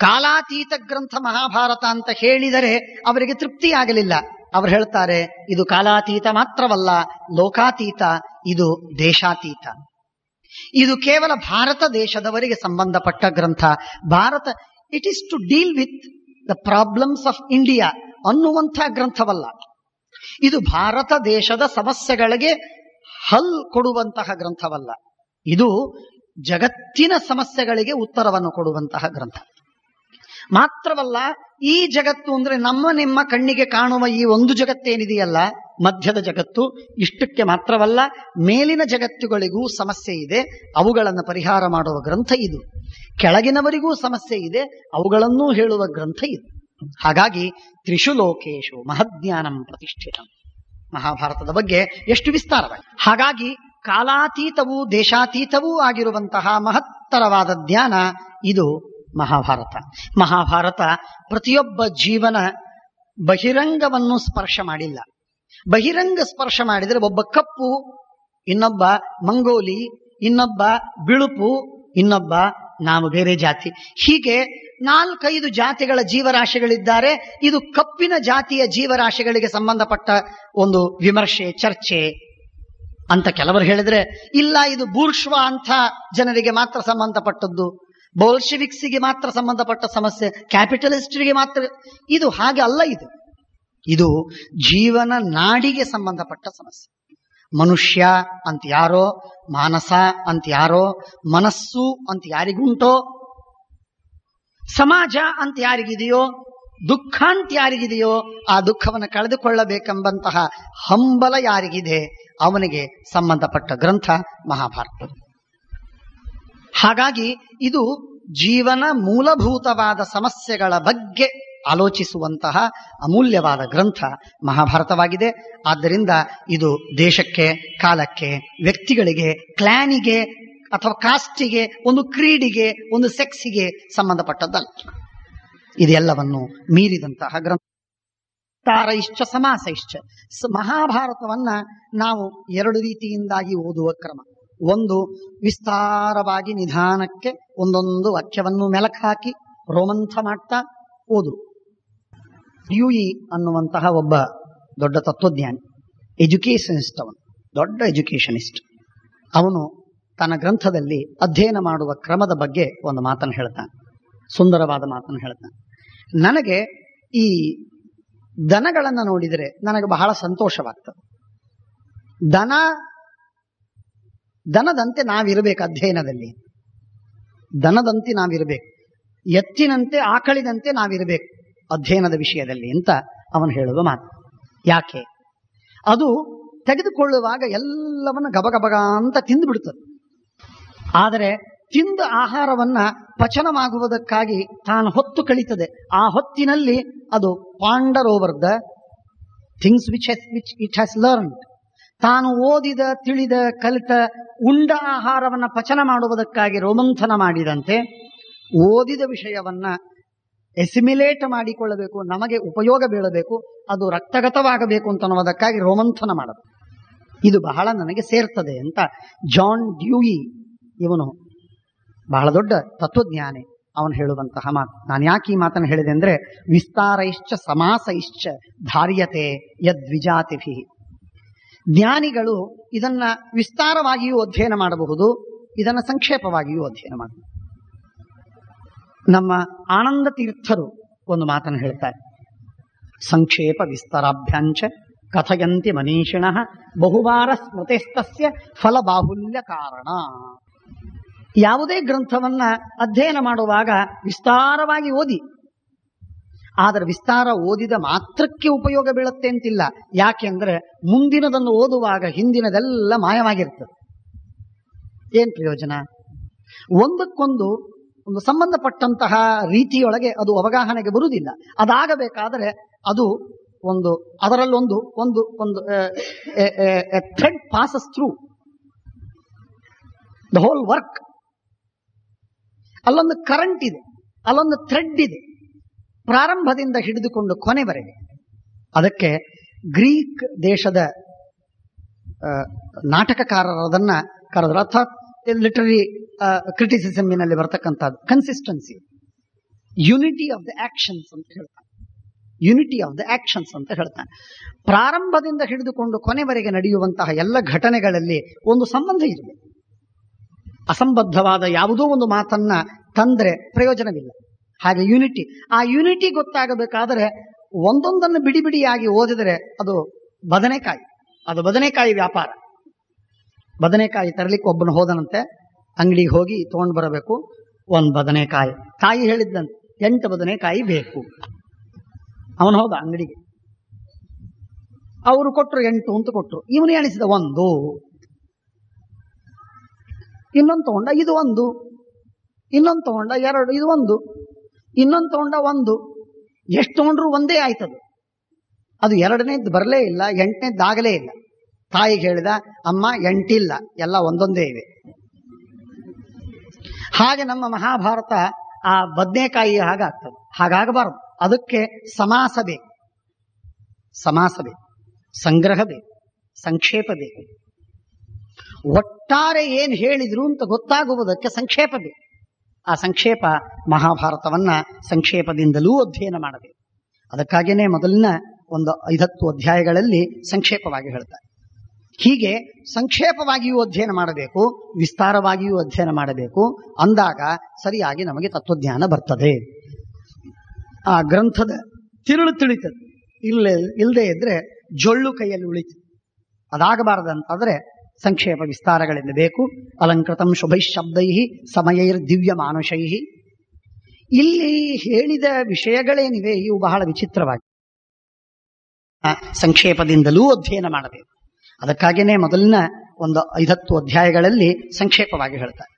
ಕಾಲಾತೀತ ಗ್ರಂಥ ಮಹಾಭಾರತ ಅಂತ ಹೇಳಿದರೆ ಅವರಿಗೆ ತೃಪ್ತಿಯಾಗಲಿಲ್ಲ. ಅವರು ಹೇಳ್ತಾರೆ, ಇದು ಕಾಲಾತೀತ ಮಾತ್ರವಲ್ಲ, ಲೋಕಾತೀತ, ಇದು ದೇಶಾತೀತ. ಇದು ಕೇವಲ ಭಾರತ ದೇಶದವರಿಗೆ ಸಂಬಂಧಪಟ್ಟ ಗ್ರಂಥ. Bharat, it is to deal with the problems of India ಅನ್ನುವಂಥ ಗ್ರಂಥವಲ್ಲ. ಇದು ಭಾರತ ದೇಶದ ಸಮಸ್ಯೆಗಳಿಗೆ ಹಲ್ ಕೊಡುವಂತಹ ಗ್ರಂಥವಲ್ಲ. ಇದು ಜಗತ್ತಿನ ಸಮಸ್ಯೆಗಳಿಗೆ ಉತ್ತರವನ್ನು ಕೊಡುವಂತಹ ಗ್ರಂಥ. ಮಾತ್ರವಲ್ಲ, ಈ ಜಗತ್ತು ಅಂದ್ರೆ ನಿಮ್ಮ ಕಣ್ಣಿಗೆ ಕಾಣುವ ಈ ಒಂದು ಜಗತ್ತೇನಿದೆಯಲ್ಲ, ಮಧ್ಯದ ಜಗತ್ತು, ಇಷ್ಟಕ್ಕೆ ಮಾತ್ರವಲ್ಲ, ಮೇಲಿನ ಜಗತ್ತುಗಳಿಗೂ ಸಮಸ್ಯೆ ಇದೆ, ಅವುಗಳನ್ನು ಪರಿಹಾರ ಮಾಡುವ ಗ್ರಂಥ ಇದು. ಕೆಳಗಿನವರಿಗೂ ಸಮಸ್ಯೆ ಇದೆ, ಅವುಗಳನ್ನೂ ಹೇಳುವ ಗ್ರಂಥ ಇದು. ಹಾಗಾಗಿ ತ್ರಿಷು ಲೋಕೇಶು ಮಹಜ್ಞಾನಂ ಪ್ರತಿಷ್ಠಿತಂ. ಮಹಾಭಾರತದ ಬಗ್ಗೆ ಎಷ್ಟು ವಿಸ್ತಾರವಾಗಿ. ಹಾಗಾಗಿ ಕಾಲಾತೀತವೂ ದೇಶಾತೀತವೂ ಆಗಿರುವಂತಹ ಮಹತ್ತರವಾದ ಜ್ಞಾನ ಇದು ಮಹಾಭಾರತ. ಮಹಾಭಾರತ ಪ್ರತಿಯೊಬ್ಬ ಜೀವನ ಬಹಿರಂಗವನ್ನು ಸ್ಪರ್ಶ ಮಾಡಿಲ್ಲ. ಬಹಿರಂಗ ಸ್ಪರ್ಶ ಮಾಡಿದರೆ ಒಬ್ಬ ಕಪ್ಪು, ಇನ್ನೊಬ್ಬ ಮಂಗೋಲಿ, ಇನ್ನೊಬ್ಬ ಬಿಳುಪು, ಇನ್ನೊಬ್ಬ ನಾವು ಬೇರೆ ಜಾತಿ, ಹೀಗೆ 4-5 ಜಾತಿಗಳ ಜೀವರಾಶಿಗಳಿದ್ದಾರೆ. ಇದು ಕಪ್ಪಿನ ಜಾತಿಯ ಜೀವರಾಶಿಗಳಿಗೆ ಸಂಬಂಧಪಟ್ಟ ಒಂದು ವಿಮರ್ಶೆ, ಚರ್ಚೆ ಅಂತ ಕೆಲವರು ಹೇಳಿದ್ರೆ, ಇಲ್ಲ ಇದು ಬೂರ್ಷ್ವಾ ಅಂತ ಜನರಿಗೆ ಮಾತ್ರ ಸಂಬಂಧಪಟ್ಟದ್ದು, ಬೋಲ್ಶೆವಿಕ್ಸಿಗೆ ಮಾತ್ರ ಸಂಬಂಧಪಟ್ಟ ಸಮಸ್ಯೆ, ಕ್ಯಾಪಿಟಲಿಸ್ಟರಿಗೆ ಮಾತ್ರ. ಇದು ಹಾಗೆ ಅಲ್ಲ. ಇದು ಜೀವನ ನಾಡಿಗೆ ಸಂಬಂಧಪಟ್ಟ ಸಮಸ್ಯೆ. ಮನುಷ್ಯ ಅಂತ ಯಾರೋ, ಮಾನಸ ಅಂತ ಯಾರೋ, ಮನಸ್ಸು ಅಂತ ಯಾರಿಗುಂಟೋ, ಸಮಾಜ ಅಂತ ಯಾರಿಗಿದೆಯೋ, ದುಃಖ ಅಂತ ಯಾರಿಗಿದೆಯೋ, ಆ ದುಃಖವನ್ನು ಕಳೆದುಕೊಳ್ಳಬೇಕೆಂಬಂತಹ ಹಂಬಲ ಯಾರಿಗಿದೆ, ಅವನಿಗೆ ಸಂಬಂಧಪಟ್ಟ ಗ್ರಂಥ ಮಹಾಭಾರತ. ಹಾಗಾಗಿ ಇದು ಜೀವನ ಮೂಲಭೂತವಾದ ಸಮಸ್ಯೆಗಳ ಬಗ್ಗೆ ಆಲೋಚಿಸುವಂತಹ ಅಮೂಲ್ಯವಾದ ಗ್ರಂಥ ಮಹಾಭಾರತವಾಗಿದೆ. ಆದ್ದರಿಂದ ಇದು ದೇಶಕ್ಕೆ, ಕಾಲಕ್ಕೆ, ವ್ಯಕ್ತಿಗಳಿಗೆ, ಕ್ಲಾನಿಗೆ ಅಥವಾ ಕಾಸ್ಟಿಗೆ, ಒಂದು ಕ್ರೀಡಿಗೆ, ಒಂದು ಸೆಕ್ಸಿಗೆ ಸಂಬಂಧಪಟ್ಟದ್ದಲ್ಲ. ಇದೆಲ್ಲವನ್ನು ಮೀರಿದಂತಹ ಗ್ರಂಥ. ತಾರೈಶ್ಚ ಸಮಾಸೈಶ್ಚ. ಮಹಾಭಾರತವನ್ನ ನಾವು 2 ರೀತಿಯಿಂದಾಗಿ ಓದುವ ಕ್ರಮ. ಒಂದು, ವಿಸ್ತಾರವಾಗಿ ನಿಧಾನಕ್ಕೆ ಒಂದೊಂದು ವಾಕ್ಯವನ್ನು ಮೆಲಕ್ ಹಾಕಿ ರೋಮಂಥ ಮಾಡ್ತಾ ಓದು. ಡ್ಯೂಯಿ ಅನ್ನುವಂತಹ ಒಬ್ಬ ದೊಡ್ಡ ತತ್ವಜ್ಞಾನಿ, ಎಜುಕೇಷನಿಸ್ಟ್, ಅವನು ದೊಡ್ಡ ಎಜುಕೇಷನಿಸ್ಟ್. ಅವನು ತನ್ನ ಗ್ರಂಥದಲ್ಲಿ ಅಧ್ಯಯನ ಮಾಡುವ ಕ್ರಮದ ಬಗ್ಗೆ ಒಂದು ಮಾತನ್ನು ಹೇಳ್ತಾನೆ, ಸುಂದರವಾದ ಮಾತನ್ನು ಹೇಳ್ತಾನೆ. ನನಗೆ ಈ ದನಗಳನ್ನು ನೋಡಿದರೆ ನನಗೆ ಬಹಳ ಸಂತೋಷವಾಗ್ತದೆ. ದನದಂತೆ ನಾವಿರಬೇಕು ಅಧ್ಯಯನದಲ್ಲಿ, ದನದಂತೆ ನಾವಿರಬೇಕು, ಎತ್ತಿನಂತೆ ಆಕಳಿನಂತೆ ನಾವಿರಬೇಕು ಅಧ್ಯಯನದ ವಿಷಯದಲ್ಲಿ ಅಂತ ಅವನು ಹೇಳುವ ಮಾತು. ಯಾಕೆ? ಅದು ತೆಗೆದುಕೊಳ್ಳುವಾಗ ಎಲ್ಲವನ್ನು ಗಬಗಬಗ ಅಂತ ತಿಂದು ಬಿಡುತ್ತದೆ. ಆದರೆ ತಿಂದ ಆಹಾರವನ್ನ ಪಚನವಾಗುವುದಕ್ಕಾಗಿ ತಾನು ಹೊತ್ತು ಕಳೀತದೆ. ಆ ಹೊತ್ತಿನಲ್ಲಿ ಅದು ponder over the things which it has learned. ತಾನು ಓದಿದ, ತಿಳಿದ, ಕಲಿತ, ಉಂಡ ಆಹಾರವನ್ನ ಪಚನ ಮಾಡುವುದಕ್ಕಾಗಿ ರೋಮಂಥನ ಮಾಡಿದಂತೆ ಓದಿದ ವಿಷಯವನ್ನ ಎಸಿಮಿಲೇಟ್ ಮಾಡಿಕೊಳ್ಳಬೇಕು, ನಮಗೆ ಉಪಯೋಗ ಬೀಳಬೇಕು, ಅದು ರಕ್ತಗತವಾಗಬೇಕು ಅಂತ ಅನ್ನೋದಕ್ಕಾಗಿ ರೋಮಂಥನ ಮಾಡಬೇಕು. ಇದು ಬಹಳ ನನಗೆ ಸೇರ್ತದೆ ಅಂತ ಜಾನ್ ಡ್ಯೂಯಿ, ಇವನು ಬಹಳ ದೊಡ್ಡ ತತ್ವಜ್ಞಾನಿ, ಅವನು ಹೇಳುವಂತಹ ಮಾತು. ನಾನು ಯಾಕೆ ಈ ಮಾತನ್ನು ಹೇಳಿದೆ ಅಂದ್ರೆ, ವಿಸ್ತಾರೈಶ್ಚ ಸಮಾಸೈಶ್ಚ ಧಾರ್ಯತೆ ಯದ್ವಿಜಾತಿಭಿ. ಜ್ಞಾನಿಗಳು ಇದನ್ನ ವಿಸ್ತಾರವಾಗಿಯೂ ಅಧ್ಯಯನ ಮಾಡಬಹುದು, ಇದನ್ನ ಸಂಕ್ಷೇಪವಾಗಿಯೂ ಅಧ್ಯಯನ ಮಾಡಬಹುದು. ನಮ್ಮ ಆನಂದ ತೀರ್ಥರು ಒಂದು ಮಾತನ್ನು ಹೇಳ್ತಾರೆ, ಸಂಕ್ಷೇಪ ವಿಸ್ತಾರಾಭ್ಯಾಂಚ ಕಥಯಂತಿ ಮನೀಷಿಣಃ ಬಹುವಾರ ಸ್ಮೃತಿಸ್ತಸ್ಯ ಫಲಬಾಹುಲ್ಯ ಕಾರಣ. ಯಾವುದೇ ಗ್ರಂಥವನ್ನ ಅಧ್ಯಯನ ಮಾಡುವಾಗ ವಿಸ್ತಾರವಾಗಿ ಓದಿ, ಆದರೆ ವಿಸ್ತಾರ ಓದಿದ ಮಾತ್ರಕ್ಕೆ ಉಪಯೋಗ ಬೀಳುತ್ತೆ ಅಂತಿಲ್ಲ. ಯಾಕೆಂದ್ರೆ ಮುಂದಿನದನ್ನು ಓದುವಾಗ ಹಿಂದಿನದೆಲ್ಲ ಮಾಯವಾಗಿರ್ತದೆ. ಏನ್ ಪ್ರಯೋಜನ? ಒಂದಕ್ಕೊಂದು ಒಂದು ಸಂಬಂಧಪಟ್ಟಂತಹ ರೀತಿಯೊಳಗೆ ಅದು ಅವಗಾಹನೆಗೆ ಬರುವುದಿಲ್ಲ. ಅದಾಗಬೇಕಾದರೆ ಅದು ಒಂದು ಅದರಲ್ಲೊಂದು ಒಂದು ಒಂದು thread passes through the whole work. ಅಲ್ಲೊಂದು ಕರೆಂಟ್ ಇದೆ, ಅಲ್ಲೊಂದು ಥ್ರೆಡ್ ಇದೆ, ಪ್ರಾರಂಭದಿಂದ ಹಿಡಿದುಕೊಂಡು ಕೊನೆವರೆಗೆ. ಅದಕ್ಕೆ ಗ್ರೀಕ್ ದೇಶದ ನಾಟಕಕಾರರು ಅದನ್ನ ಕರೆದ್ರು, ಅರ್ಥಾತ್ ಲಿಟರರಿ ಕ್ರಿಟಿಸಿಸಮ್ನಲ್ಲಿ ಬರ್ತಕ್ಕಂಥದ್ದು consistency, unity of the actions ಅಂತ ಹೇಳ್ತಾನೆ. ಯುನಿಟಿ ಆಫ್ ದ ಆಕ್ಷನ್ಸ್ ಅಂತ ಹೇಳ್ತಾನೆ. ಪ್ರಾರಂಭದಿಂದ ಹಿಡಿದುಕೊಂಡು ಕೊನೆವರೆಗೆ ನಡೆಯುವಂತಹ ಎಲ್ಲ ಘಟನೆಗಳಲ್ಲಿ ಒಂದು ಸಂಬಂಧ ಇರಬೇಕು. ಅಸಂಬದ್ಧವಾದ ಯಾವುದೋ ಒಂದು ಮಾತನ್ನ ತಂದ್ರೆ ಪ್ರಯೋಜನವಿಲ್ಲ. ಹಾಗೆ ಯುನಿಟಿ, ಆ ಯುನಿಟಿ ಗೊತ್ತಾಗಬೇಕಾದರೆ ಒಂದೊಂದನ್ನು ಬಿಡಿ ಬಿಡಿಯಾಗಿ ಓದಿದರೆ ಅದು ಬದನೆಕಾಯಿ, ಅದು ಬದನೆಕಾಯಿ ವ್ಯಾಪಾರ. ಬದನೆಕಾಯಿ ತರಲಿಕ್ಕೆ ಒಬ್ಬನು ಹೋದನಂತೆ, ಅಂಗಡಿಗೆ ಹೋಗಿ ತಗೊಂಡು ಬರಬೇಕು ಒಂದು ಬದನೆಕಾಯಿ. ತಾಯಿ ಹೇಳಿದ್ದಂತೆ 8 ಬದನೆಕಾಯಿ ಬೇಕು. ಅವನು ಹೋದ ಅಂಗಡಿಗೆ, ಅವರು ಕೊಟ್ಟರು 8 ಅಂತ ಕೊಟ್ಟರು. ಇವನು ಎಣಿಸಿದ 1, ಇನ್ನೊಂದು ತಗೊಂಡ ಇದು 1, ಇನ್ನೊಂದು ತಗೊಂಡ 2, ಇದು 1, ಇನ್ನೊಂದು ತಗೊಂಡ 1. ಎಷ್ಟು ತಗೊಂಡ್ರು ಒಂದೇ ಆಯ್ತದು. ಅದು 2ನೇದ್ದು ಬರಲೇ ಇಲ್ಲ, 8ನೇದ್ದಾಗಲೇ ಇಲ್ಲ. ತಾಯಿಗೆ ಹೇಳಿದ, ಅಮ್ಮ 8 ಇಲ್ಲ, ಎಲ್ಲ ಒಂದೊಂದೇ ಇವೆ. ಹಾಗೆ ನಮ್ಮ ಮಹಾಭಾರತ ಆ ಬದನೆಕಾಯಿ ಹಾಗಾಗ್ತದೆ. ಹಾಗಾಗಬಾರದು. ಅದಕ್ಕೆ ಸಮಾಸ ಬೇಕು, ಸಮಾಸ ಬೇಕು, ಸಂಗ್ರಹ ಬೇಕು, ಸಂಕ್ಷೇಪ ಬೇಕು. ಒಟ್ಟಾರೆ ಏನ್ ಹೇಳಿದ್ರು ಅಂತ ಗೊತ್ತಾಗುವುದಕ್ಕೆ ಸಂಕ್ಷೇಪ ಬೇಕು. ಆ ಸಂಕ್ಷೇಪ ಮಹಾಭಾರತವನ್ನ ಸಂಕ್ಷೇಪದಿಂದಲೂ ಅಧ್ಯಯನ ಮಾಡಬೇಕು. ಅದಕ್ಕಾಗಿಯೇ ಮೊದಲಿನ ಒಂದು 5-10 ಅಧ್ಯಾಯಗಳಲ್ಲಿ ಸಂಕ್ಷೇಪವಾಗಿ ಹೇಳ್ತಾರೆ. ಹೀಗೆ ಸಂಕ್ಷೇಪವಾಗಿಯೂ ಅಧ್ಯಯನ ಮಾಡಬೇಕು, ವಿಸ್ತಾರವಾಗಿಯೂ ಅಧ್ಯಯನ ಮಾಡಬೇಕು. ಅಂದಾಗ ಸರಿಯಾಗಿ ನಮಗೆ ತತ್ವಜ್ಞಾನ ಬರ್ತದೆ. ಆ ಗ್ರಂಥದ ತಿರುಳು ತಿಳಿತದೆ. ಇಲ್ಲದೆ ಇದ್ರೆ ಜೊಳ್ಳು ಕೈಯಲ್ಲಿ ಉಳಿತದೆ. ಅದಾಗಬಾರದಂತಾದ್ರೆ ಸಂಕ್ಷೇಪ ವಿಸ್ತಾರಗಳಿಂದ ಬೇಕು. ಅಲಂಕೃತಂ ಶುಭೈ ಶಬ್ದೈ ಸಮಯೈರ್ ದಿವ್ಯ ಮಾನುಷೈ. ಇಲ್ಲಿ ಹೇಳಿದ ವಿಷಯಗಳೇನಿವೆ ಇವು ಬಹಳ ವಿಚಿತ್ರವಾಗಿ ಸಂಕ್ಷೇಪದಿಂದಲೂ ಅಧ್ಯಯನ ಮಾಡಬೇಕು. ಅದಕ್ಕಾಗಿಯೇ ಮೊದಲಿನ ಒಂದು 5-10 ಅಧ್ಯಾಯಗಳಲ್ಲಿ ಸಂಕ್ಷೇಪವಾಗಿ ಹೇಳ್ತಾರೆ.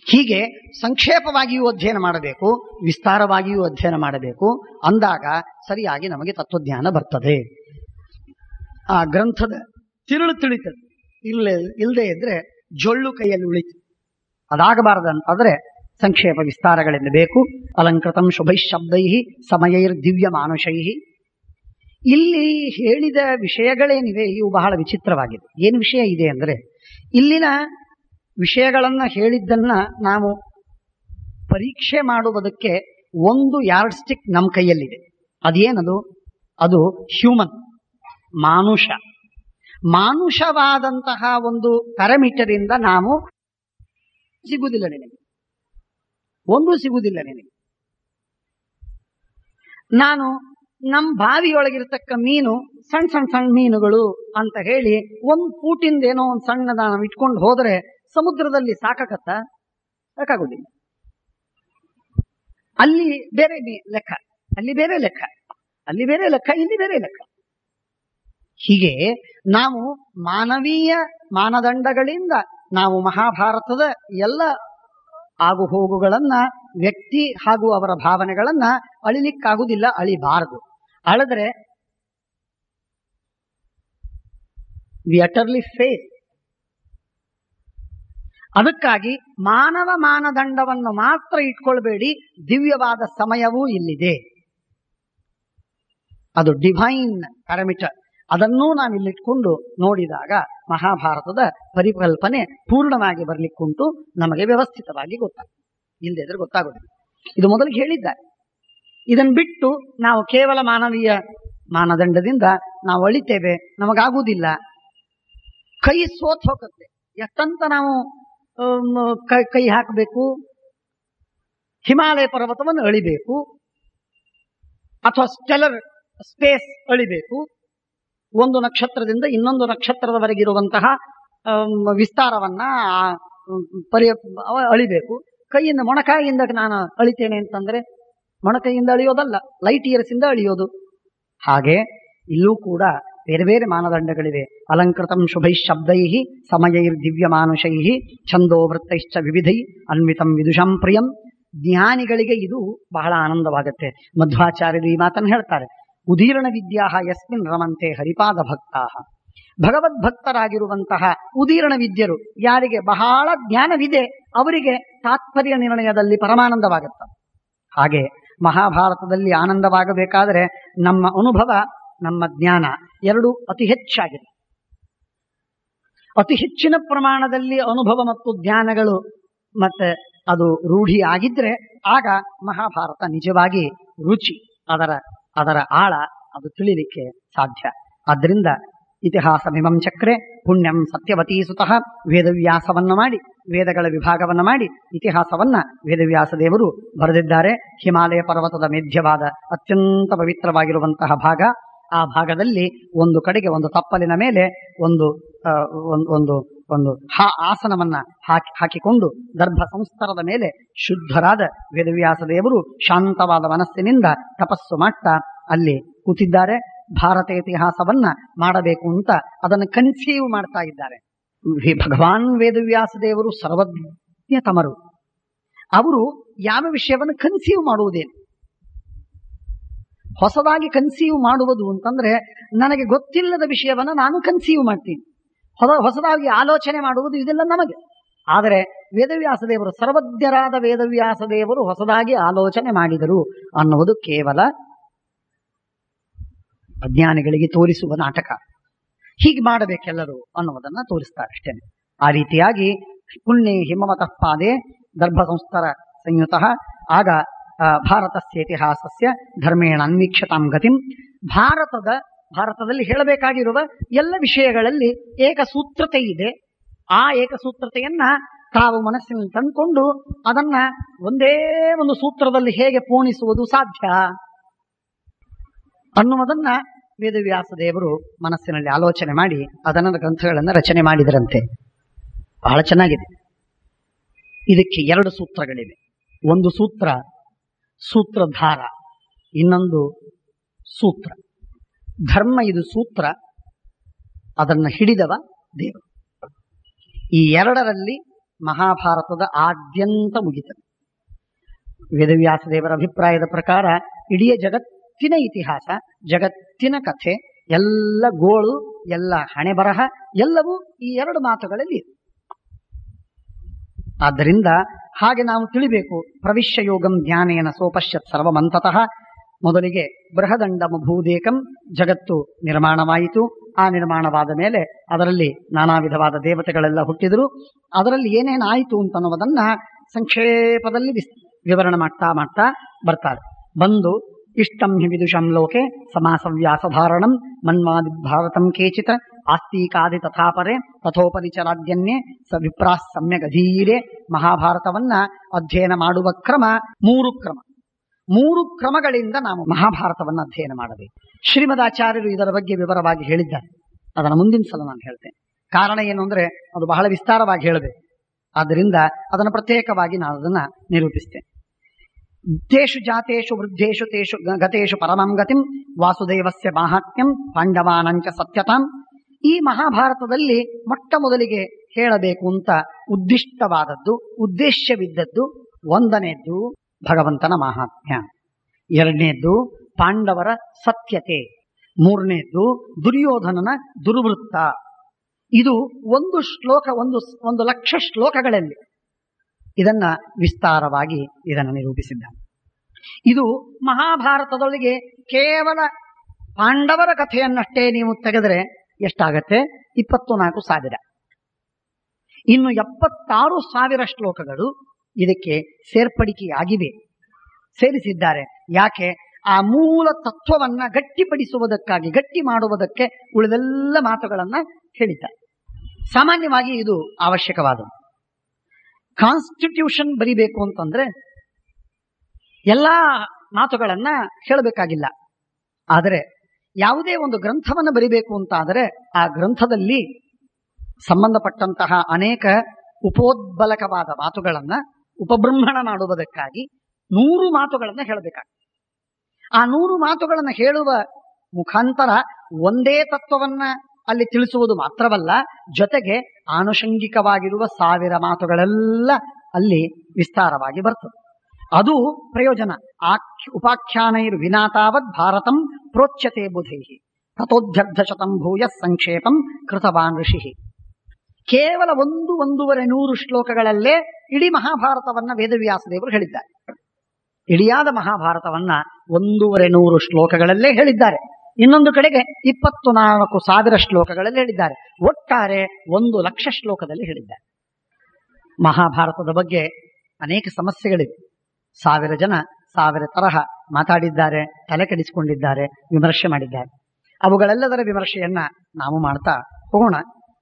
ಹೀಗೆ ಸಂಕ್ಷೇಪವಾಗಿಯೂ ಅಧ್ಯಯನ ಮಾಡಬೇಕು, ವಿಸ್ತಾರವಾಗಿಯೂ ಅಧ್ಯಯನ ಮಾಡಬೇಕು. ಅಂದಾಗ ಸರಿಯಾಗಿ ನಮಗೆ ತತ್ವಜ್ಞಾನ ಬರ್ತದೆ. ಆ ಗ್ರಂಥದ ತಿರುಳು ತಿಳಿತದೆ. ಇಲ್ಲದೆ ಇದ್ರೆ ಜೊಳ್ಳು ಕೈಯಲ್ಲಿ ಉಳಿತದೆ. ಅದಾಗಬಾರದಂತಾದ್ರೆ ಸಂಕ್ಷೇಪ ವಿಸ್ತಾರಗಳಿಂದ ಬೇಕು. ಅಲಂಕೃತಂ ಶುಭೈ ಶಬ್ದೈ ಸಮಯೈರ್ ದಿವ್ಯ ಮಾನುಷೈ. ಇಲ್ಲಿ ಹೇಳಿದ ವಿಷಯಗಳೇನಿವೆ ಇವು ಬಹಳ ವಿಚಿತ್ರವಾಗಿದೆ. ಏನು ವಿಷಯ ಇದೆ ಅಂದ್ರೆ, ಇಲ್ಲಿನ ವಿಷಯಗಳನ್ನ ಹೇಳಿದ್ದನ್ನ ನಾವು ಪರೀಕ್ಷೆ ಮಾಡುವುದಕ್ಕೆ ಒಂದು ಯಾರ್ಡ್ ಸ್ಟಿಕ್ ನಮ್ಮ ಕೈಯಲ್ಲಿದೆ. ಅದೇನದು? ಅದು ಹ್ಯೂಮನ್, ಮಾನುಷ. ಮಾನುಷವಾದಂತಹ ಒಂದು ಪ್ಯಾರಾಮೀಟರ್ ಇಂದ ನಾವು ಸಿಗುವುದಿಲ್ಲ ನಿನಗೆ, ಒಂದು ಸಿಗುವುದಿಲ್ಲ ನಿನಗೆ. ನಾನು ನಮ್ಮ ಬಾವಿಯೊಳಗಿರ್ತಕ್ಕ ಮೀನು ಸಣ್ಣ ಸಣ್ಣ ಸಣ್ಣ ಮೀನುಗಳು ಅಂತ ಹೇಳಿ 1 ಫೂಟಿಂದ ಏನೋ ಒಂದು ಸಣ್ಣದ ನಾವು ಇಟ್ಕೊಂಡು ಹೋದರೆ ಸಮುದ್ರದಲ್ಲಿ ಸಾಕಾಗುವುದಿಲ್ಲ. ಅಲ್ಲಿ ಬೇರೆ ಲೆಕ್ಕ, ಅಲ್ಲಿ ಬೇರೆ ಲೆಕ್ಕ, ಅಲ್ಲಿ ಬೇರೆ ಲೆಕ್ಕ, ಇಲ್ಲಿ ಬೇರೆ ಲೆಕ್ಕ. ಹೀಗೆ ನಾವು ಮಾನವೀಯ ಮಾನದಂಡಗಳಿಂದ ನಾವು ಮಹಾಭಾರತದ ಎಲ್ಲ ಆಗು ಹೋಗುಗಳನ್ನ, ವ್ಯಕ್ತಿ ಹಾಗೂ ಅವರ ಭಾವನೆಗಳನ್ನ ಅಳಿಲಿಕ್ಕಾಗುವುದಿಲ್ಲ, ಅಳಿಬಾರದು. ಅಳೆದ್ರೆ ವಿ ಅಟರ್ಲಿ ಫೇಲ್. ಅದಕ್ಕಾಗಿ ಮಾನವ ಮಾನದಂಡವನ್ನು ಮಾತ್ರ ಇಟ್ಕೊಳ್ಬೇಡಿ, ದಿವ್ಯವಾದ ಸಮಯವೂ ಇಲ್ಲಿದೆ. ಅದು ಡಿವೈನ್ ಪ್ಯಾರಾಮೀಟರ್. ಅದನ್ನೂ ನಾವಿಲ್ಲಿಟ್ಕೊಂಡು ನೋಡಿದಾಗ ಮಹಾಭಾರತದ ಪರಿಕಲ್ಪನೆ ಪೂರ್ಣವಾಗಿ ಬರಲಿಕ್ಕುಂಟು, ನಮಗೆ ವ್ಯವಸ್ಥಿತವಾಗಿ ಗೊತ್ತಾಗುತ್ತೆ. ಇಲ್ಲದಿದ್ರೆ ಗೊತ್ತಾಗೋದಿಲ್ಲ. ಇದು ಮೊದಲಿಗೆ ಹೇಳಿದ್ದಾರೆ. ಇದನ್ನು ಬಿಟ್ಟು ನಾವು ಕೇವಲ ಮಾನವೀಯ ಮಾನದಂಡದಿಂದ ನಾವು ಅಳಿತೇವೆ, ನಮಗಾಗುವುದಿಲ್ಲ, ಕೈ ಸೋತ್ ಹೋಗುತ್ತೆ. ಎಷ್ಟಂತ ನಾವು ಕೈ ಹಾಕಬೇಕು? ಹಿಮಾಲಯ ಪರ್ವತವನ್ನು ಅಳಿಬೇಕು, ಅಥವಾ ಸ್ಟೆಲ್ಲರ್ ಸ್ಪೇಸ್ ಅಳಿಬೇಕು, ಒಂದು ನಕ್ಷತ್ರದಿಂದ ಇನ್ನೊಂದು ನಕ್ಷತ್ರದವರೆಗಿರುವಂತಹ ವಿಸ್ತಾರವನ್ನ ಅಳಿಬೇಕು. ಕೈಯಿಂದ, ಮೊಣಕಾಯಿಯಿಂದ ನಾನು ಅಳಿತೇನೆ ಅಂತಂದ್ರೆ ಮೊಣಕೈಯಿಂದ ಅಳಿಯೋದಲ್ಲ, ಲೈಟ್ ಇಯರ್ಸ್ ಇಂದ ಅಳಿಯೋದು. ಹಾಗೆ ಇಲ್ಲೂ ಕೂಡ ಬೇರೆ ಬೇರೆ ಮಾನದಂಡಗಳಿವೆ. ಅಲಂಕೃತಂ ಶುಭೈ ಶಬ್ದೈ ಸಮಯೈರ್ ದಿವ್ಯ ಮಾನುಷೈ ಛಂದೋ ವೃತ್ತೈಶ್ಚ ವಿವಿಧೈ ಅನ್ವಿತಂ ವಿದುಷಾಂ ಪ್ರಿಯಂ. ಜ್ಞಾನಿಗಳಿಗೆ ಇದು ಬಹಳ ಆನಂದವಾಗುತ್ತೆ. ಮಧ್ವಾಚಾರ್ಯರು ಈ ಮಾತನ್ನು ಹೇಳ್ತಾರೆ. ಉದೀರ್ಣ ವಿದ್ಯಾ ಯಸ್ಮಿನ್ ರಮಂತೆ ಹರಿಪಾದ ಭಕ್ತಾ. ಭಗವದ್ಭಕ್ತರಾಗಿರುವಂತಹ ಉದೀರ್ಣ ವಿದ್ಯರು, ಯಾರಿಗೆ ಬಹಳ ಜ್ಞಾನವಿದೆ, ಅವರಿಗೆ ತಾತ್ಪರ್ಯ ನಿರ್ಣಯದಲ್ಲಿ ಪರಮಾನಂದವಾಗುತ್ತೆ. ಹಾಗೆ ಮಹಾಭಾರತದಲ್ಲಿ ಆನಂದವಾಗಬೇಕಾದರೆ ನಮ್ಮ ಅನುಭವ, ನಮ್ಮ ಜ್ಞಾನ ಎರಡೂ ಅತಿ ಹೆಚ್ಚಾಗಿದೆ. ಅತಿ ಹೆಚ್ಚಿನ ಪ್ರಮಾಣದಲ್ಲಿ ಅನುಭವ ಮತ್ತು ಜ್ಞಾನಗಳು ಮತ್ತೆ ಅದು ರೂಢಿಯಾಗಿದ್ರೆ ಆಗ ಮಹಾಭಾರತ ನಿಜವಾಗಿ ರುಚಿ, ಅದರ ಆಳ ಅದು ತಿಳಿಲಿಕ್ಕೆ ಸಾಧ್ಯ. ಆದ್ದರಿಂದ ಇತಿಹಾಸಮಿಮಂ ಚಕ್ರೆ ಪುಣ್ಯಂ ಸತ್ಯವತೀ ಸುತಃ ವೇದವ್ಯಾಸವನ್ನ ಮಾಡಿ, ವೇದಗಳ ವಿಭಾಗವನ್ನ ಮಾಡಿ ಇತಿಹಾಸವನ್ನ ವೇದವ್ಯಾಸ ದೇವರು ಬರೆದಿದ್ದಾರೆ. ಹಿಮಾಲಯ ಪರ್ವತದ ಮೇಧ್ಯವಾದ ಅತ್ಯಂತ ಪವಿತ್ರವಾಗಿರುವಂತಹ ಭಾಗ. ಆ ಭಾಗದಲ್ಲಿ ಒಂದು ಕಡೆಗೆ ಒಂದು ತಪ್ಪಲಿನ ಮೇಲೆ ಒಂದು ಆಸನವನ್ನ ಹಾಕಿಕೊಂಡು ದರ್ಭ ಸಂಸ್ತರದ ಮೇಲೆ ಶುದ್ಧರಾದ ವೇದವ್ಯಾಸ ದೇವರು ಶಾಂತವಾದ ಮನಸ್ಸಿನಿಂದ ತಪಸ್ಸು ಮಾಡ್ತಾ ಅಲ್ಲಿ ಕೂತಿದ್ದಾರೆ. ಭಾರತ ಇತಿಹಾಸವನ್ನ ಮಾಡಬೇಕು ಅಂತ ಅದನ್ನು ಕನ್ಸೀವ್ ಮಾಡ್ತಾ ಇದ್ದಾರೆ. ಭಗವಾನ್ ವೇದವ್ಯಾಸ ದೇವರು ಸರ್ವಜ್ಞತಮರು. ಅವರು ಯಾವ ವಿಷಯವನ್ನು ಕನ್ಸೀವ್ ಮಾಡುವುದೇನು? ಹೊಸದಾಗಿ ಕನ್ಸೀವ್ ಮಾಡುವುದು ಅಂತಂದ್ರೆ ನನಗೆ ಗೊತ್ತಿಲ್ಲದ ವಿಷಯವನ್ನು ನಾನು ಕನ್ಸೀವ್ ಮಾಡ್ತೀನಿ. ಹೊಸದಾಗಿ ಆಲೋಚನೆ ಮಾಡುವುದು ಇದೆಲ್ಲ ನಮಗೆ. ಆದರೆ ವೇದವ್ಯಾಸ ದೇವರು, ಸರ್ವಜ್ಞರಾದ ವೇದವ್ಯಾಸ ದೇವರು ಹೊಸದಾಗಿ ಆಲೋಚನೆ ಮಾಡಿದರು ಅನ್ನುವುದು ಕೇವಲ ಅಜ್ಞಾನಿಗಳಿಗೆ ತೋರಿಸುವ ನಾಟಕ. ಹೀಗೆ ಮಾಡಬೇಕೆಲ್ಲರೂ ಅನ್ನುವುದನ್ನು ತೋರಿಸ್ತಾರೆ ಅಷ್ಟೇ. ಆ ರೀತಿಯಾಗಿ ಪುಣ್ಯೇ ಹಿಮವತಃ ಪಾದೆ ದರ್ಭ ಸಂಸ್ತರ ಸಂಯುತಃ. ಆಗ ಭಾರತಸ್ಯ ಇತಿಹಾಸಸ್ಯ ಧರ್ಮೇಣ ಅನ್ವೀಕ್ಷತಾಂ ಗತಿಂ. ಭಾರತದಲ್ಲಿ ಹೇಳಬೇಕಾಗಿರುವ ಎಲ್ಲ ವಿಷಯಗಳಲ್ಲಿ ಏಕಸೂತ್ರತೆ ಇದೆ. ಆ ಏಕಸೂತ್ರತೆಯನ್ನ ತಾವು ಮನಸ್ಸಿನಲ್ಲಿ ತಂದುಕೊಂಡು ಅದನ್ನ ಒಂದೇ ಒಂದು ಸೂತ್ರದಲ್ಲಿ ಹೇಗೆ ಪೂರ್ಣಿಸುವುದು ಸಾಧ್ಯ ಅನ್ನುವುದನ್ನ ವೇದವ್ಯಾಸ ದೇವರು ಮನಸ್ಸಿನಲ್ಲಿ ಆಲೋಚನೆ ಮಾಡಿ ಅದನ್ನ ಗ್ರಂಥಗಳನ್ನು ರಚನೆ ಮಾಡಿದರಂತೆ. ಬಹಳ ಚೆನ್ನಾಗಿದೆ. ಇದಕ್ಕೆ ಎರಡು ಸೂತ್ರಗಳಿವೆ. ಒಂದು ಸೂತ್ರಧಾರ, ಇನ್ನೊಂದು ಸೂತ್ರ. ಧರ್ಮ ಇದು ಸೂತ್ರ, ಅದನ್ನು ಹಿಡಿದವ ದೇವರು. ಈ ಎರಡರಲ್ಲಿ ಮಹಾಭಾರತದ ಆದ್ಯಂತ ಮುಗಿತದೆ. ವೇದವ್ಯಾಸ ದೇವರ ಅಭಿಪ್ರಾಯದ ಪ್ರಕಾರ ಇಡೀ ಜಗತ್ತಿನ ಇತಿಹಾಸ, ಜಗತ್ತಿನ ಕಥೆ, ಎಲ್ಲ ಗೋಳು, ಎಲ್ಲ ಹಣೆ ಬರಹ ಎಲ್ಲವೂ ಈ ಎರಡು ಮಾತುಗಳಲ್ಲಿ. ಆದ್ದರಿಂದ ಹಾಗೆ ನಾವು ತಿಳಿಬೇಕು. ಪ್ರವಿಶ್ಯ ಯೋಗಂ ಜ್ಞಾನೇನ ಸೋಪಶ್ಯತ್ ಸರ್ವಮಂತತಃ. ಮೊದಲಿಗೆ ಬೃಹದಂಡಮಭೂದೇಕಂ, ಜಗತ್ತು ನಿರ್ಮಾಣವಾಯಿತು. ಆ ನಿರ್ಮಾಣವಾದ ಮೇಲೆ ಅದರಲ್ಲಿ ನಾನಾ ವಿಧವಾದ ದೇವತೆಗಳೆಲ್ಲ ಹುಟ್ಟಿದರು. ಅದರಲ್ಲಿ ಏನೇನಾಯಿತು ಅಂತನ್ನುವುದನ್ನ ಸಂಕ್ಷೇಪದಲ್ಲಿ ವಿವರಣೆ ಮಾಡ್ತಾ ಬರ್ತಾರೆ. ಬಂದು ಇಷ್ಟಂ ಹಿ ವಿದುಷಂ ಲೋಕೆ ಸಮಾಸವ್ಯಾಸಧಾರಣಂ ಮನ್ಮಾದಿ ಭಾರತಂ ಕೇಚಿತ ಆಸ್ತಿಕಾದಿ ತಥಾಪರೆ ತಥೋಪರಿಚರಾದ್ಯನ್ಯೇ ಸ ವಿಪ್ರಾಸ್ ಸಮ್ಯಗಧೀರೆ. ಮಹಾಭಾರತವನ್ನ ಅಧ್ಯಯನ ಮಾಡುವ ಕ್ರಮ ಮೂರು ಕ್ರಮಗಳಿಂದ ನಾವು ಮಹಾಭಾರತವನ್ನು ಅಧ್ಯಯನ ಮಾಡಬೇಕು. ಶ್ರೀಮದಾಚಾರ್ಯರು ಇದರ ಬಗ್ಗೆ ವಿವರವಾಗಿ ಹೇಳಿದ್ದಾರೆ. ಅದನ್ನು ಮುಂದಿನ ಸಲ ನಾನು ಹೇಳ್ತೇನೆ. ಕಾರಣ ಏನು ಅಂದ್ರೆ ಅದು ಬಹಳ ವಿಸ್ತಾರವಾಗಿ ಹೇಳಬೇಕು. ಆದ್ದರಿಂದ ಅದನ್ನು ಪ್ರತ್ಯೇಕವಾಗಿ ನಾನು ಅದನ್ನ ನಿರೂಪಿಸ್ತೇನೆ. ತೇಷು ಜಾತೇಷು ವೃದ್ಧೇಷು ತೇಷು ಗತೇಷು ಪರಮಂ ಗತಿಂ ವಾಸುದೇವಸ್ಯ ಮಾಹಾತ್ಮ್ಯಂ ಪಾಂಡವಾನಂಚ ಸತ್ಯತಾಂ. ಈ ಮಹಾಭಾರತದಲ್ಲಿ ಮೊಟ್ಟ ಮೊದಲಿಗೆ ಹೇಳಬೇಕು ಅಂತ ಉದ್ದಿಷ್ಟವಾದದ್ದು, ಉದ್ದೇಶವಿದ್ದದ್ದು. ಒಂದನೇದ್ದು ಭಗವಂತನ ಮಹಾತ್ಮ್ಯ, ಎರಡನೇದ್ದು ಪಾಂಡವರ ಸತ್ಯತೆ, ಮೂರನೇದ್ದು ದುರ್ಯೋಧನನ ದುರ್ವೃತ್ತ. ಇದು ಒಂದು ಶ್ಲೋಕ, ಒಂದು ಲಕ್ಷ ಶ್ಲೋಕಗಳಲ್ಲಿ ಇದನ್ನ ವಿಸ್ತಾರವಾಗಿ ಇದನ್ನು ನಿರೂಪಿಸಿದ್ದಾನೆ. ಇದು ಮಹಾಭಾರತದೊಳಗೆ ಕೇವಲ ಪಾಂಡವರ ಕಥೆಯನ್ನಷ್ಟೇ ನೀವು ತೆಗೆದರೆ ಎಷ್ಟಾಗತ್ತೆ? 24,000. ಇನ್ನು 76,000 ಶ್ಲೋಕಗಳು ಇದಕ್ಕೆ ಸೇರ್ಪಡಿಕೆಯಾಗಿವೆ, ಸೇರಿಸಿದ್ದಾರೆ. ಯಾಕೆ? ಆ ಮೂಲ ತತ್ವವನ್ನ ಗಟ್ಟಿಪಡಿಸುವುದಕ್ಕಾಗಿ, ಗಟ್ಟಿ ಮಾಡುವುದಕ್ಕೆ ಉಳಿದೆಲ್ಲ ಮಾತುಗಳನ್ನ ಹೇಳಿದ್ದಾರೆ. ಸಾಮಾನ್ಯವಾಗಿ ಇದು ಅವಶ್ಯಕವಾದದ್ದು. ಕಾನ್ಸ್ಟಿಟ್ಯೂಷನ್ ಬರಿಬೇಕು ಅಂತಂದ್ರೆ ಎಲ್ಲಾ ಮಾತುಗಳನ್ನ ಹೇಳಬೇಕಾಗಿಲ್ಲ. ಆದರೆ ಯಾವುದೇ ಒಂದು ಗ್ರಂಥವನ್ನು ಬರಿಬೇಕು ಅಂತ ಆದರೆ ಆ ಗ್ರಂಥದಲ್ಲಿ ಸಂಬಂಧಪಟ್ಟಂತಹ ಅನೇಕ ಉಪೋದ್ಬಲಕವಾದ ಮಾತುಗಳನ್ನ ಉಪಬ್ರಹ್ಮಣ ಮಾಡುವುದಕ್ಕಾಗಿ 100 ಮಾತುಗಳನ್ನ ಹೇಳಬೇಕಾಗ್ತದೆ. ಆ 100 ಮಾತುಗಳನ್ನು ಹೇಳುವ ಮುಖಾಂತರ ಒಂದೇ ತತ್ವವನ್ನ ಅಲ್ಲಿ ತಿಳಿಸುವುದು ಮಾತ್ರವಲ್ಲ, ಜೊತೆಗೆ ಆನುಷಂಗಿಕವಾಗಿರುವ 1000 ಮಾತುಗಳೆಲ್ಲ ಅಲ್ಲಿ ವಿಸ್ತಾರವಾಗಿ ಬರ್ತದೆ. ಅದು ಪ್ರಯೋಜನ. ಉಪಾಖ್ಯಾನೈರ್ ವಿನಾತಾವದ್ ಭಾರತಂ ಪ್ರೋಚ್ಯತೆ ಬುಧೈ ತಥೋಧ್ಯರ್ಧಶತಂ ಭೂಯ ಸಂಕ್ಷೇಪಂ ಕೃತವಾನ್ ಋಷಿ. ಕೇವಲ 1-1.25 ಶ್ಲೋಕಗಳಲ್ಲೇ ಇಡೀ ಮಹಾಭಾರತವನ್ನ ವೇದವ್ಯಾಸದೇವರು ಹೇಳಿದ್ದಾರೆ. ಇಡಿಯಾದ ಮಹಾಭಾರತವನ್ನ 1.25 ಶ್ಲೋಕಗಳಲ್ಲೇ ಹೇಳಿದ್ದಾರೆ. ಇನ್ನೊಂದು ಕಡೆಗೆ 24,000 ಶ್ಲೋಕಗಳಲ್ಲಿ ಹೇಳಿದ್ದಾರೆ. ಒಟ್ಟಾರೆ 1,00,000 ಶ್ಲೋಕದಲ್ಲಿ ಹೇಳಿದ್ದಾರೆ. ಮಹಾಭಾರತದ ಬಗ್ಗೆ ಅನೇಕ ಸಮಸ್ಯೆಗಳಿವೆ. 1000 ಜನ 1000 ತರಹ ಮಾತಾಡಿದ್ದಾರೆ, ತಲೆ ಕೆಡಿಸಿಕೊಂಡಿದ್ದಾರೆ, ವಿಮರ್ಶೆ ಮಾಡಿದ್ದಾರೆ. ಅವುಗಳೆಲ್ಲದರ ವಿಮರ್ಶೆಯನ್ನ ನಾವು ಮಾಡ್ತಾ ಹೋಗೋಣ.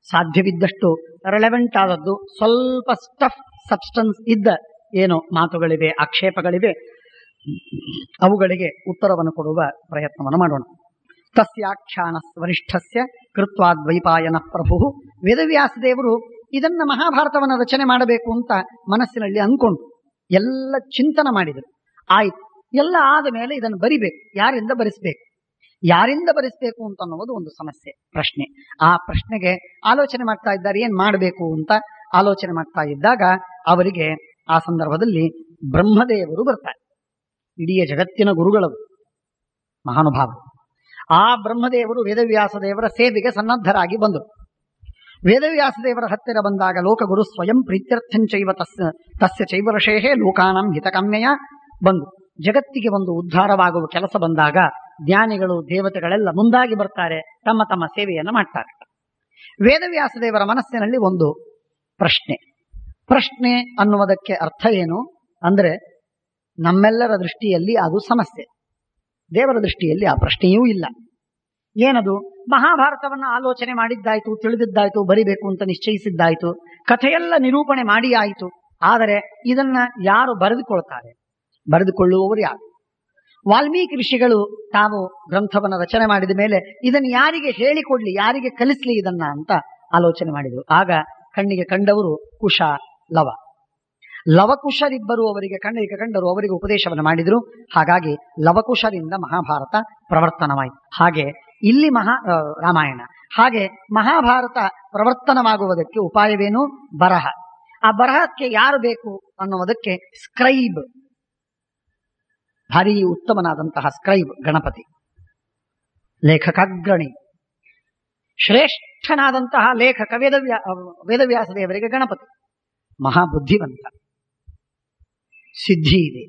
ಸಾಧ್ಯವಿದ್ದಷ್ಟು ರೆಲೆವೆಂಟ್ ಆದದ್ದು, ಸ್ವಲ್ಪ ಸಬ್ಸ್ಟೆನ್ಸ್ ಇದ್ದ ಏನು ಮಾತುಗಳಿವೆ, ಆಕ್ಷೇಪಗಳಿವೆ, ಅವುಗಳಿಗೆ ಉತ್ತರವನ್ನು ಕೊಡುವ ಪ್ರಯತ್ನವನ್ನು ಮಾಡೋಣ. ತಸ್ಯಾಖ್ಯಾನ ವರಿಷ್ಠಸ್ಯ ಕೃತ್ವಾದ್ವೈಪಾಯನ ಪ್ರಭು. ವೇದವ್ಯಾಸದೇವರು ಇದನ್ನ ಮಹಾಭಾರತವನ್ನು ರಚನೆ ಮಾಡಬೇಕು ಅಂತ ಮನಸ್ಸಿನಲ್ಲಿ ಅಂದ್ಕೊಂಡು ಎಲ್ಲ ಚಿಂತನೆ ಮಾಡಿದರು. ಆಯ್ತು, ಎಲ್ಲ ಆದ ಮೇಲೆ ಇದನ್ನು ಬರಿಬೇಕು. ಯಾರಿಂದ ಬರೆಸಬೇಕು, ಯಾರಿಂದ ಬರೆಸಬೇಕು ಅಂತ ಅನ್ನೋದು ಒಂದು ಸಮಸ್ಯೆ, ಪ್ರಶ್ನೆ. ಆ ಪ್ರಶ್ನೆಗೆ ಆಲೋಚನೆ ಮಾಡ್ತಾ ಇದ್ದಾರೆ, ಏನ್ ಮಾಡಬೇಕು ಅಂತ ಆಲೋಚನೆ ಮಾಡ್ತಾ ಇದ್ದಾಗ ಅವರಿಗೆ ಆ ಸಂದರ್ಭದಲ್ಲಿ ಬ್ರಹ್ಮದೇವರು ಬರ್ತಾರೆ. ಇಡೀ ಜಗತ್ತಿನ ಗುರುಗಳವರು, ಮಹಾನುಭಾವರು. ಆ ಬ್ರಹ್ಮದೇವರು ವೇದವ್ಯಾಸದೇವರ ಸೇವೆಗೆ ಸನ್ನದ್ಧರಾಗಿ ಬಂದರು. ವೇದವ್ಯಾಸದೇವರ ಹತ್ತಿರ ಬಂದಾಗ ಲೋಕಗುರು ಸ್ವಯಂ ಪ್ರೀತ್ಯರ್ಥಂಚೈವ ತಸ್ಯ ಚೈವರ್ಷೇಹೇ ಲೋಕಾನಂ ಹಿತಕಾಮ್ಯಯ ಬಂದು ಜಗತ್ತಿಗೆ ಒಂದು ಉದ್ಧಾರವಾಗುವ ಕೆಲಸ ಬಂದಾಗ ಜ್ಞಾನಿಗಳು ದೇವತೆಗಳೆಲ್ಲ ಮುಂದಾಗಿ ಬರ್ತಾರೆ, ತಮ್ಮ ತಮ್ಮ ಸೇವೆಯನ್ನು ಮಾಡ್ತಾರೆ. ವೇದವ್ಯಾಸದೇವರ ಮನಸ್ಸಿನಲ್ಲಿ ಒಂದು ಪ್ರಶ್ನೆ ಅನ್ನುವುದಕ್ಕೆ ಅರ್ಥ ಏನು ಅಂದ್ರೆ, ನಮ್ಮೆಲ್ಲರ ದೃಷ್ಟಿಯಲ್ಲಿ ಅದು ಸಮಸ್ಯೆ, ದೇವರ ದೃಷ್ಟಿಯಲ್ಲಿ ಆ ಪ್ರಶ್ನೆಯೂ ಇಲ್ಲ. ಏನದು? ಮಹಾಭಾರತವನ್ನ ಆಲೋಚನೆ ಮಾಡಿದ್ದಾಯ್ತು, ತಿಳಿದಿದ್ದಾಯ್ತು, ಬರಿಬೇಕು ಅಂತ ನಿಶ್ಚಯಿಸಿದ್ದಾಯ್ತು, ಕಥೆಯೆಲ್ಲ ನಿರೂಪಣೆ ಮಾಡಿ ಆಯಿತು. ಆದರೆ ಇದನ್ನ ಯಾರು ಬರೆದುಕೊಳ್ತಾರೆ? ಬರೆದುಕೊಳ್ಳುವವರು ಯಾರು? ವಾಲ್ಮೀಕಿ ಋಷಿಗಳು ತಾವು ಗ್ರಂಥವನ್ನು ರಚನೆ ಮಾಡಿದ ಮೇಲೆ ಇದನ್ನು ಯಾರಿಗೆ ಹೇಳಿಕೊಡ್ಲಿ, ಯಾರಿಗೆ ಕಲಿಸ್ಲಿ ಇದನ್ನ ಅಂತ ಆಲೋಚನೆ ಮಾಡಿದರು. ಆಗ ಕಣ್ಣಿಗೆ ಕಂಡವರು ಕುಶ, ಲವ. ಲವಕುಶರಿಬ್ಬರು ಅವರಿಗೆ ಕಣ್ಣಿಗೆ ಕಂಡರು, ಅವರಿಗೆ ಉಪದೇಶವನ್ನು ಮಾಡಿದರು. ಹಾಗಾಗಿ ಲವಕುಶರಿಂದ ಮಹಾಭಾರತ ಪ್ರವರ್ತನವಾಯಿತು. ಹಾಗೆ ಇಲ್ಲಿ ರಾಮಾಯಣ. ಹಾಗೆ ಮಹಾಭಾರತ ಪ್ರವರ್ತನವಾಗುವುದಕ್ಕೆ ಉಪಾಯವೇನು? ಬರಹ. ಆ ಬರಹಕ್ಕೆ ಯಾರು ಬೇಕು ಅನ್ನುವುದಕ್ಕೆ ಸ್ಕ್ರೈಬ್, ಭಾರಿ ಉತ್ತಮನಾದಂತಹ ಸ್ಕ್ರೈಬ್ ಗಣಪತಿ, ಲೇಖಕಾಗ್ರಣಿ, ಶ್ರೇಷ್ಠನಾದಂತಹ ಲೇಖಕ ವೇದವ್ಯಾಸದೇವರಿಗೆ ಗಣಪತಿ. ಮಹಾಬುದ್ಧಿವಂತ, ಸಿದ್ಧಿ ಇದೆ,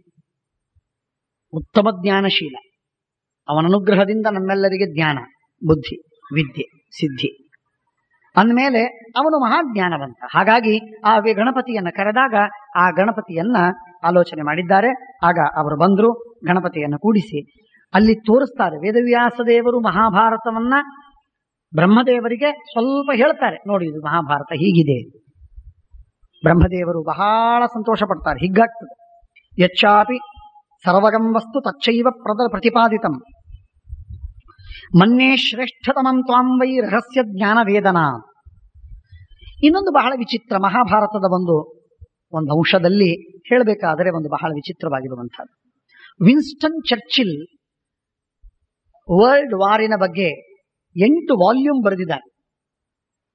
ಉತ್ತಮ ಜ್ಞಾನಶೀಲ. ಅವನ ಅನುಗ್ರಹದಿಂದ ನಮ್ಮೆಲ್ಲರಿಗೆ ಜ್ಞಾನ, ಬುದ್ಧಿ, ವಿದ್ಯೆ, ಸಿದ್ಧಿ ಅಂದಮೇಲೆ ಅವನು ಮಹಾಜ್ಞಾನವಂತ. ಹಾಗಾಗಿ ಆ ಗಣಪತಿಯನ್ನು ಕರೆದಾಗ ಆ ಗಣಪತಿಯನ್ನ ಆಲೋಚನೆ ಮಾಡಿದ್ದಾರೆ. ಆಗ ಅವರು ಬಂದರು, ಗಣಪತಿಯನ್ನು ಕೂಡಿಸಿ ಅಲ್ಲಿ ತೋರಿಸ್ತಾರೆ. ವೇದವ್ಯಾಸದೇವರು ಮಹಾಭಾರತವನ್ನ ಬ್ರಹ್ಮದೇವರಿಗೆ ಸ್ವಲ್ಪ ಹೇಳ್ತಾರೆ, ನೋಡಿ ಇದು ಮಹಾಭಾರತ ಹೀಗಿದೆ. ಬ್ರಹ್ಮದೇವರು ಬಹಳ ಸಂತೋಷ ಪಡ್ತಾರೆ. ಹಿಗ್ಗಾಗ್ತದೆ. ಯಚ್ಚಾಪಿ ಸರ್ವಗಂ ವಸ್ತು ತಚ್ಚೈವ ಪ್ರತಿಪಾದಿತಂ ಮನ್ಯೇ ಶ್ರೇಷ್ಠತಮಂ ತ್ವಾಂ ವೈ ರಹಸ್ಯ ಜ್ಞಾನ ವೇದನಾ. ಇನ್ನೊಂದು ಬಹಳ ವಿಚಿತ್ರ, ಮಹಾಭಾರತದ ಒಂದು ಅಂಶದಲ್ಲಿ ಹೇಳಬೇಕಾದರೆ ಒಂದು ಬಹಳ ವಿಚಿತ್ರವಾಗಿರುವಂಥದ್ದು. ವಿನ್ಸ್ಟನ್ ಚರ್ಚಿಲ್ ವರ್ಲ್ಡ್ ವಾರಿನ ಬಗ್ಗೆ 8 ವಾಲ್ಯೂಮ್ ಬರೆದಿದ್ದಾರೆ,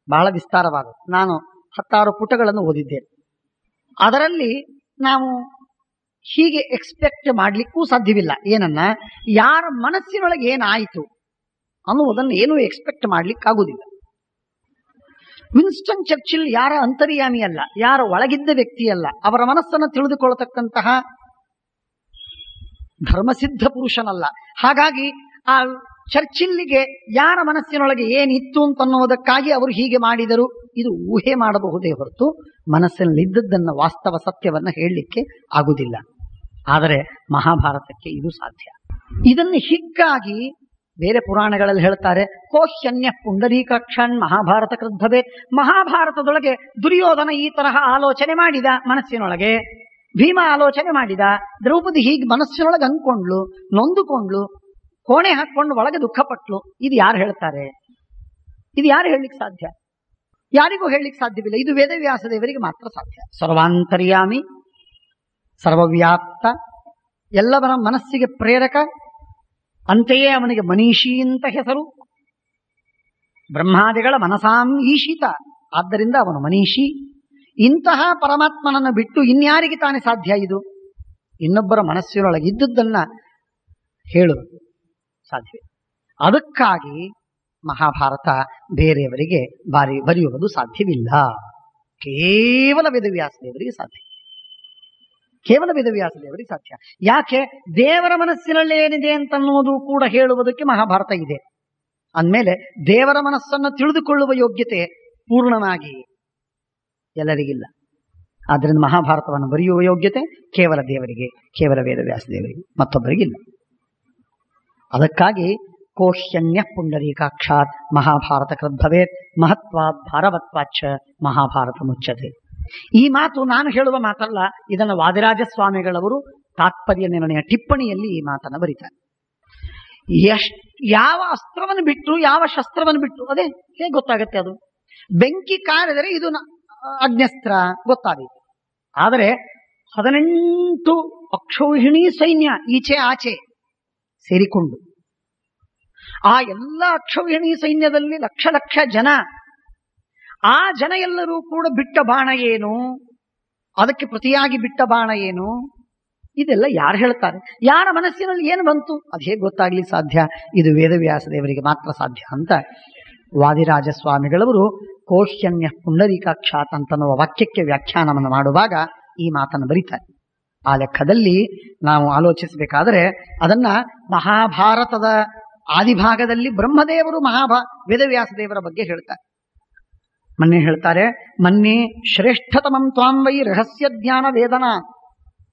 ಬಹಳ ವಿಸ್ತಾರವಾದ. ನಾನು 10 ಪುಟಗಳನ್ನು ಓದಿದ್ದೇನೆ. ಅದರಲ್ಲಿ ನಾವು ಹೀಗೆ ಎಕ್ಸ್ಪೆಕ್ಟ್ ಮಾಡಲಿಕ್ಕೂ ಸಾಧ್ಯವಿಲ್ಲ. ಏನನ್ನ, ಯಾರ ಮನಸ್ಸಿನೊಳಗೆ ಏನಾಯಿತು ಅನ್ನುವುದನ್ನು ಏನೂ ಎಕ್ಸ್ಪೆಕ್ಟ್ ಮಾಡಲಿಕ್ಕಾಗುವುದಿಲ್ಲ. ವಿನ್ಸ್ಟನ್ ಚರ್ಚಿಲ್ ಯಾರ ಅಂತರ್ಯಾಮಿ ಅಲ್ಲ, ಯಾರ ಒಳಗಿದ್ದ ವ್ಯಕ್ತಿಯಲ್ಲ, ಅವರ ಮನಸ್ಸನ್ನು ತಿಳಿದುಕೊಳ್ಳತಕ್ಕಂತಹ ಧರ್ಮಸಿದ್ಧ ಪುರುಷನಲ್ಲ. ಹಾಗಾಗಿ ಆ ಚರ್ಚಿಲ್ಲಿಗೆ ಯಾರ ಮನಸ್ಸಿನೊಳಗೆ ಏನಿತ್ತು ಅಂತನ್ನುವುದಕ್ಕಾಗಿ ಅವರು ಹೀಗೆ ಮಾಡಿದರು, ಇದು ಊಹೆ ಮಾಡಬಹುದೇ ಹೊರತು ಮನಸ್ಸಿನಲ್ಲಿದ್ದದ್ದನ್ನ ವಾಸ್ತವ ಸತ್ಯವನ್ನ ಹೇಳಲಿಕ್ಕೆ ಆಗುವುದಿಲ್ಲ. ಆದರೆ ಮಹಾಭಾರತಕ್ಕೆ ಇದು ಸಾಧ್ಯ. ಇದನ್ನು ಹಿಗ್ಗಾಗಿ ಬೇರೆ ಪುರಾಣಗಳಲ್ಲಿ ಹೇಳ್ತಾರೆ, ಕೋಹ್ಯನ್ಯ ಪುಂಡರೀಕಾಕ್ಷನ್ ಮಹಾಭಾರತ ಕೃದ್ಭವೇ. ಮಹಾಭಾರತದೊಳಗೆ ದುರ್ಯೋಧನ ಈ ತರಹ ಆಲೋಚನೆ ಮಾಡಿದ ಮನಸ್ಸಿನೊಳಗೆ, ಭೀಮ ಆಲೋಚನೆ ಮಾಡಿದ, ದ್ರೌಪದಿ ಹೀಗೆ ಮನಸ್ಸಿನೊಳಗೆ ಅಂದ್ಕೊಂಡ್ಲು, ನೊಂದುಕೊಂಡ್ಲು, ಕೋಣೆ ಹಾಕೊಂಡು ಒಳಗೆ ದುಃಖಪಟ್ಲು. ಇದು ಯಾರು ಹೇಳ್ತಾರೆ? ಇದು ಯಾರು ಹೇಳಲಿಕ್ಕೆ ಸಾಧ್ಯ? ಯಾರಿಗೂ ಹೇಳಲಿಕ್ಕೆ ಸಾಧ್ಯವಿಲ್ಲ. ಇದು ವೇದವ್ಯಾಸ ದೇವರಿಗೆ ಮಾತ್ರ ಸಾಧ್ಯ. ಸರ್ವಾಂತರ್ಯಾಮಿ, ಸರ್ವವ್ಯಾಪ್ತ, ಎಲ್ಲವರ ಮನಸ್ಸಿಗೆ ಪ್ರೇರಕ, ಅಂತೆಯೇ ಅವನಿಗೆ ಮನೀಷಿ ಅಂತ ಹೆಸರು. ಬ್ರಹ್ಮಾದಿಗಳ ಮನಸಾಂ ಈಶಿತ, ಆದ್ದರಿಂದ ಅವನು ಮನೀಷಿ. ಇಂತಹ ಪರಮಾತ್ಮನನ್ನು ಬಿಟ್ಟು ಇನ್ಯಾರಿಗೆ ತಾನೇ ಸಾಧ್ಯ? ಇದು ಇನ್ನೊಬ್ಬರ ಮನಸ್ಸಿನೊಳಗೆ ಇದ್ದುದನ್ನ ಹೇಳುವುದು ಸಾಧ್ಯ. ಅದಕ್ಕಾಗಿ ಮಹಾಭಾರತ ಬೇರೆಯವರಿಗೆ ಬರೆಯುವುದು ಸಾಧ್ಯವಿಲ್ಲ. ಕೇವಲ ವೇದವ್ಯಾಸ ದೇವರಿಗೆ ಸಾಧ್ಯ. ಕೇವಲ ವೇದವ್ಯಾಸ ದೇವರಿಗೆ ಸಾಧ್ಯ. ಯಾಕೆ? ದೇವರ ಮನಸ್ಸಿನಲ್ಲಿ ಏನಿದೆ ಅಂತನ್ನುವುದು ಕೂಡ ಹೇಳುವುದಕ್ಕೆ ಮಹಾಭಾರತ ಇದೆ. ಅಂದಮೇಲೆ ದೇವರ ಮನಸ್ಸನ್ನು ತಿಳಿದುಕೊಳ್ಳುವ ಯೋಗ್ಯತೆ ಪೂರ್ಣವಾಗಿ ಎಲ್ಲರಿಗಿಲ್ಲ. ಆದ್ದರಿಂದ ಮಹಾಭಾರತವನ್ನು ಬರೆಯುವ ಯೋಗ್ಯತೆ ಕೇವಲ ದೇವರಿಗೆ, ಕೇವಲ ವೇದವ್ಯಾಸ ದೇವರಿಗೆ, ಮತ್ತೊಬ್ಬರಿಗಿಲ್ಲ. ಅದಕ್ಕಾಗಿ ಕೋಹ್ಯನ್ಯ ಪುಂಡರೀಕಾಕ್ಷಾತ್ ಮಹಾಭಾರತ ಕೃದ್ಭವೇತ್ ಮಹತ್ವಾತ್ ಭಾರವತ್ವಾಚ್ಚ ಮಹಾಭಾರತ ಮುಚ್ಚತೆ. ಈ ಮಾತು ನಾನು ಹೇಳುವ ಮಾತಲ್ಲ, ಇದನ್ನು ವಾದಿರಾಜ ಸ್ವಾಮಿಗಳವರು ತಾತ್ಪರ್ಯ ನಿರ್ಣಯ ಟಿಪ್ಪಣಿಯಲ್ಲಿ ಈ ಮಾತನ್ನು ಬರೀತಾರೆ. ಯಾವ ಅಸ್ತ್ರವನ್ನು ಬಿಟ್ಟು, ಯಾವ ಶಸ್ತ್ರವನ್ನು ಬಿಟ್ಟು, ಅದೇ ಹೇಗೆ ಗೊತ್ತಾಗತ್ತೆ? ಅದು ಬೆಂಕಿ ಕಾರಿದರೆ ಇದು ಅಗ್ನ್ಯಸ್ತ್ರ ಗೊತ್ತಾದೀತು. ಆದರೆ 18 ಅಕ್ಷೌಹಿಣಿ ಸೈನ್ಯ ಈಚೆ ಆಚೆ ಸೇರಿಕೊಂಡು, ಆ ಎಲ್ಲ ಅಕ್ಷೌಹಿಣಿ ಸೈನ್ಯದಲ್ಲಿ ಲಕ್ಷ ಲಕ್ಷ ಜನ, ಆ ಜನ ಎಲ್ಲರೂ ಕೂಡ ಬಿಟ್ಟ ಬಾಣ ಏನು, ಅದಕ್ಕೆ ಪ್ರತಿಯಾಗಿ ಬಿಟ್ಟ ಬಾಣ ಏನು, ಇದೆಲ್ಲ ಯಾರು ಹೇಳ್ತಾರೆ? ಯಾರ ಮನಸ್ಸಿನಲ್ಲಿ ಏನು ಬಂತು? ಅದು ಹೇಗೆ ಗೊತ್ತಾಗ್ಲಿಕ್ಕೆ ಸಾಧ್ಯ? ಇದು ವೇದವ್ಯಾಸ ದೇವರಿಗೆ ಮಾತ್ರ ಸಾಧ್ಯ ಅಂತ ವಾದಿರಾಜ ಸ್ವಾಮಿಗಳವರು ಕೋಹ್ಯನ್ಯ ಪುಂಡರೀಕಾಕ್ಷಾತ್ ಅಂತನ್ನುವ ವಾಕ್ಯಕ್ಕೆ ವ್ಯಾಖ್ಯಾನವನ್ನು ಮಾಡುವಾಗ ಈ ಮಾತನ್ನು ಬರೀತಾರೆ. ಆ ಲೆಕ್ಕದಲ್ಲಿ ನಾವು ಆಲೋಚಿಸಬೇಕಾದರೆ ಅದನ್ನ ಮಹಾಭಾರತದ ಆದಿಭಾಗದಲ್ಲಿ ಬ್ರಹ್ಮದೇವರು ವೇದವ್ಯಾಸ ದೇವರ ಬಗ್ಗೆ ಹೇಳ್ತಾರೆ. ಮೊನ್ನೆ ಹೇಳ್ತಾರೆ, ಮೊನ್ನೆ ಶ್ರೇಷ್ಠತಮಂ ತ್ವಾಂ ವೈ ರಹಸ್ಯ ಜ್ಞಾನ ವೇದನಾ.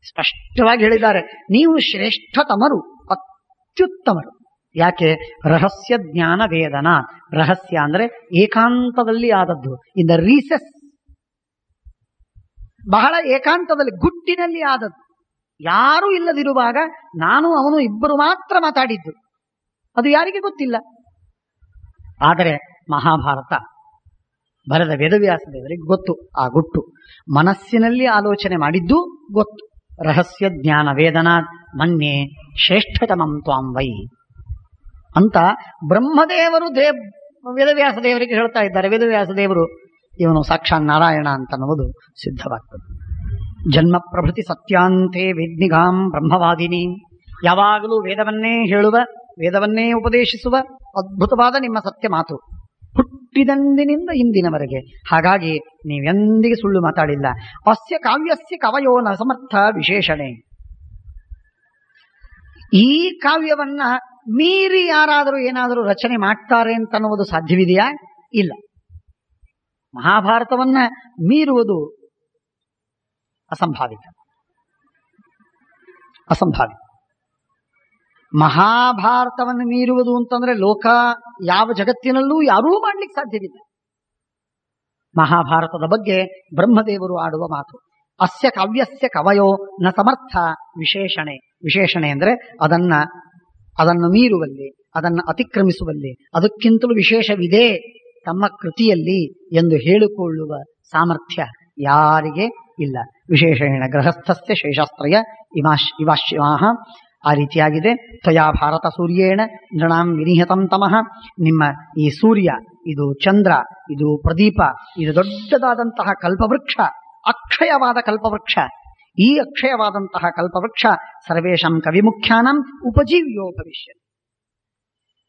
ಸ್ಪಷ್ಟವಾಗಿ ಹೇಳಿದ್ದಾರೆ, ನೀವು ಶ್ರೇಷ್ಠತಮರು, ಅತ್ಯುತ್ತಮರು. ಯಾಕೆ? ರಹಸ್ಯ ಜ್ಞಾನ ವೇದನ. ರಹಸ್ಯ ಅಂದ್ರೆ ಏಕಾಂತದಲ್ಲಿ ಆದದ್ದು, ಇನ್ ದ ರೀಸೆಸ್, ಬಹಳ ಏಕಾಂತದಲ್ಲಿ ಗುಟ್ಟಿನಲ್ಲಿ ಆದದ್ದು, ಯಾರೂ ಇಲ್ಲದಿರುವಾಗ ನಾನು ಅವನು ಇಬ್ಬರು ಮಾತ್ರ ಮಾತಾಡಿದ್ದು, ಅದು ಯಾರಿಗೆ ಗೊತ್ತಿಲ್ಲ. ಆದರೆ ಮಹಾಭಾರತ ಬರೆದ ವೇದವ್ಯಾಸ ದೇವರಿಗೆ ಗೊತ್ತು ಆ ಗುಟ್ಟು. ಮನಸ್ಸಿನಲ್ಲಿ ಆಲೋಚನೆ ಮಾಡಿದ್ದು ಗೊತ್ತು. ರಹಸ್ಯ ಜ್ಞಾನ ವೇದನಾ ಮನ್ಯೆ ಶ್ರೇಷ್ಠತಮಂ ತ್ವಾಂ ವೈ ಅಂತ ಬ್ರಹ್ಮದೇವರು ವೇದವ್ಯಾಸ ದೇವರಿಗೆ ಹೇಳ್ತಾ ಇದ್ದಾರೆ. ವೇದವ್ಯಾಸ ದೇವರು ಇವನು ಸಾಕ್ಷಾತ್ ನಾರಾಯಣ ಅಂತನ್ನುವುದು ಸಿದ್ಧವಾಗ್ತದೆ. ಜನ್ಮ ಪ್ರಭೃತಿ ಸತ್ಯಾಂತೆ ವೇದ್ನಿಗಾಂ ಬ್ರಹ್ಮವಾದಿನಿ. ಯಾವಾಗಲೂ ವೇದವನ್ನೇ ಹೇಳುವ, ವೇದವನ್ನೇ ಉಪದೇಶಿಸುವ ಅದ್ಭುತವಾದ ನಿಮ್ಮ ಸತ್ಯ ಮಾತು ಹುಟ್ಟಿದಂದಿನಿಂದ ಇಂದಿನವರೆಗೆ. ಹಾಗಾಗಿ ನೀವೆಂದಿಗೆ ಸುಳ್ಳು ಮಾತಾಡಿಲ್ಲ. ಅಸ್ಯ ಕಾವ್ಯಸ್ಯ ಕವಯೋ ನ ಸಮರ್ಥ ವಿಶೇಷಣೆ. ಈ ಕಾವ್ಯವನ್ನ ಮೀರಿ ಯಾರಾದರೂ ಏನಾದರೂ ರಚನೆ ಮಾಡ್ತಾರೆ ಅಂತನ್ನುವುದು ಸಾಧ್ಯವಿದೆಯಾ? ಇಲ್ಲ. ಮಹಾಭಾರತವನ್ನ ಮೀರುವುದು ಅಸಂಭಾವಿತ. ಮಹಾಭಾರತವನ್ನು ಮೀರುವುದು ಅಂತಂದ್ರೆ ಲೋಕ ಯಾವ ಜಗತ್ತಿನಲ್ಲೂ ಯಾರೂ ಮಾಡ್ಲಿಕ್ಕೆ ಸಾಧ್ಯವಿಲ್ಲ. ಮಹಾಭಾರತದ ಬಗ್ಗೆ ಬ್ರಹ್ಮದೇವರು ಆಡುವ ಮಾತು, ಅಸ್ಯ ಕಾವ್ಯಸ್ಯ ಕವಯೋ ನ ಸಮರ್ಥ ವಿಶೇಷಣೆ. ವಿಶೇಷಣೆ ಅಂದ್ರೆ ಅದನ್ನು ಮೀರುವಲ್ಲಿ, ಅದನ್ನು ಅತಿಕ್ರಮಿಸುವಲ್ಲಿ ಅದಕ್ಕಿಂತಲೂ ವಿಶೇಷವಿದೆ ತಮ್ಮ ಕೃತಿಯಲ್ಲಿ ಎಂದು ಹೇಳಿಕೊಳ್ಳುವ ಸಾಮರ್ಥ್ಯ ಯಾರಿಗೆ ಇಲ್ಲ. ವಿಶೇಷೇಣ ಗೃಹಸ್ಥಸ್ಯ ಶೇಷಾಸ್ತ್ರಯ ಇವಾಶ್ವಾಹ ಆ ರೀತಿಯಾಗಿದೆ. ತ್ವಯಾ ಭಾರತ ಸೂರ್ಯೇಣ ನೃಣಾಂ ವಿನಿಹತಂ ತಮಃ. ನಿಮ್ಮ ಈ ಸೂರ್ಯ, ಇದು ಚಂದ್ರ, ಇದು ಪ್ರದೀಪ, ಇದು ದೊಡ್ಡದಾದಂತಹ ಕಲ್ಪವೃಕ್ಷ, ಅಕ್ಷಯವಾದ ಕಲ್ಪವೃಕ್ಷ. ಈ ಅಕ್ಷಯವಾದಂತಹ ಕಲ್ಪವೃಕ್ಷ ಸರ್ವೇಷಾಂ ಕವಿಮುಖ್ಯಾನಂ ಉಪಜೀವ್ಯೋ ಭವಿಷ್ಯ.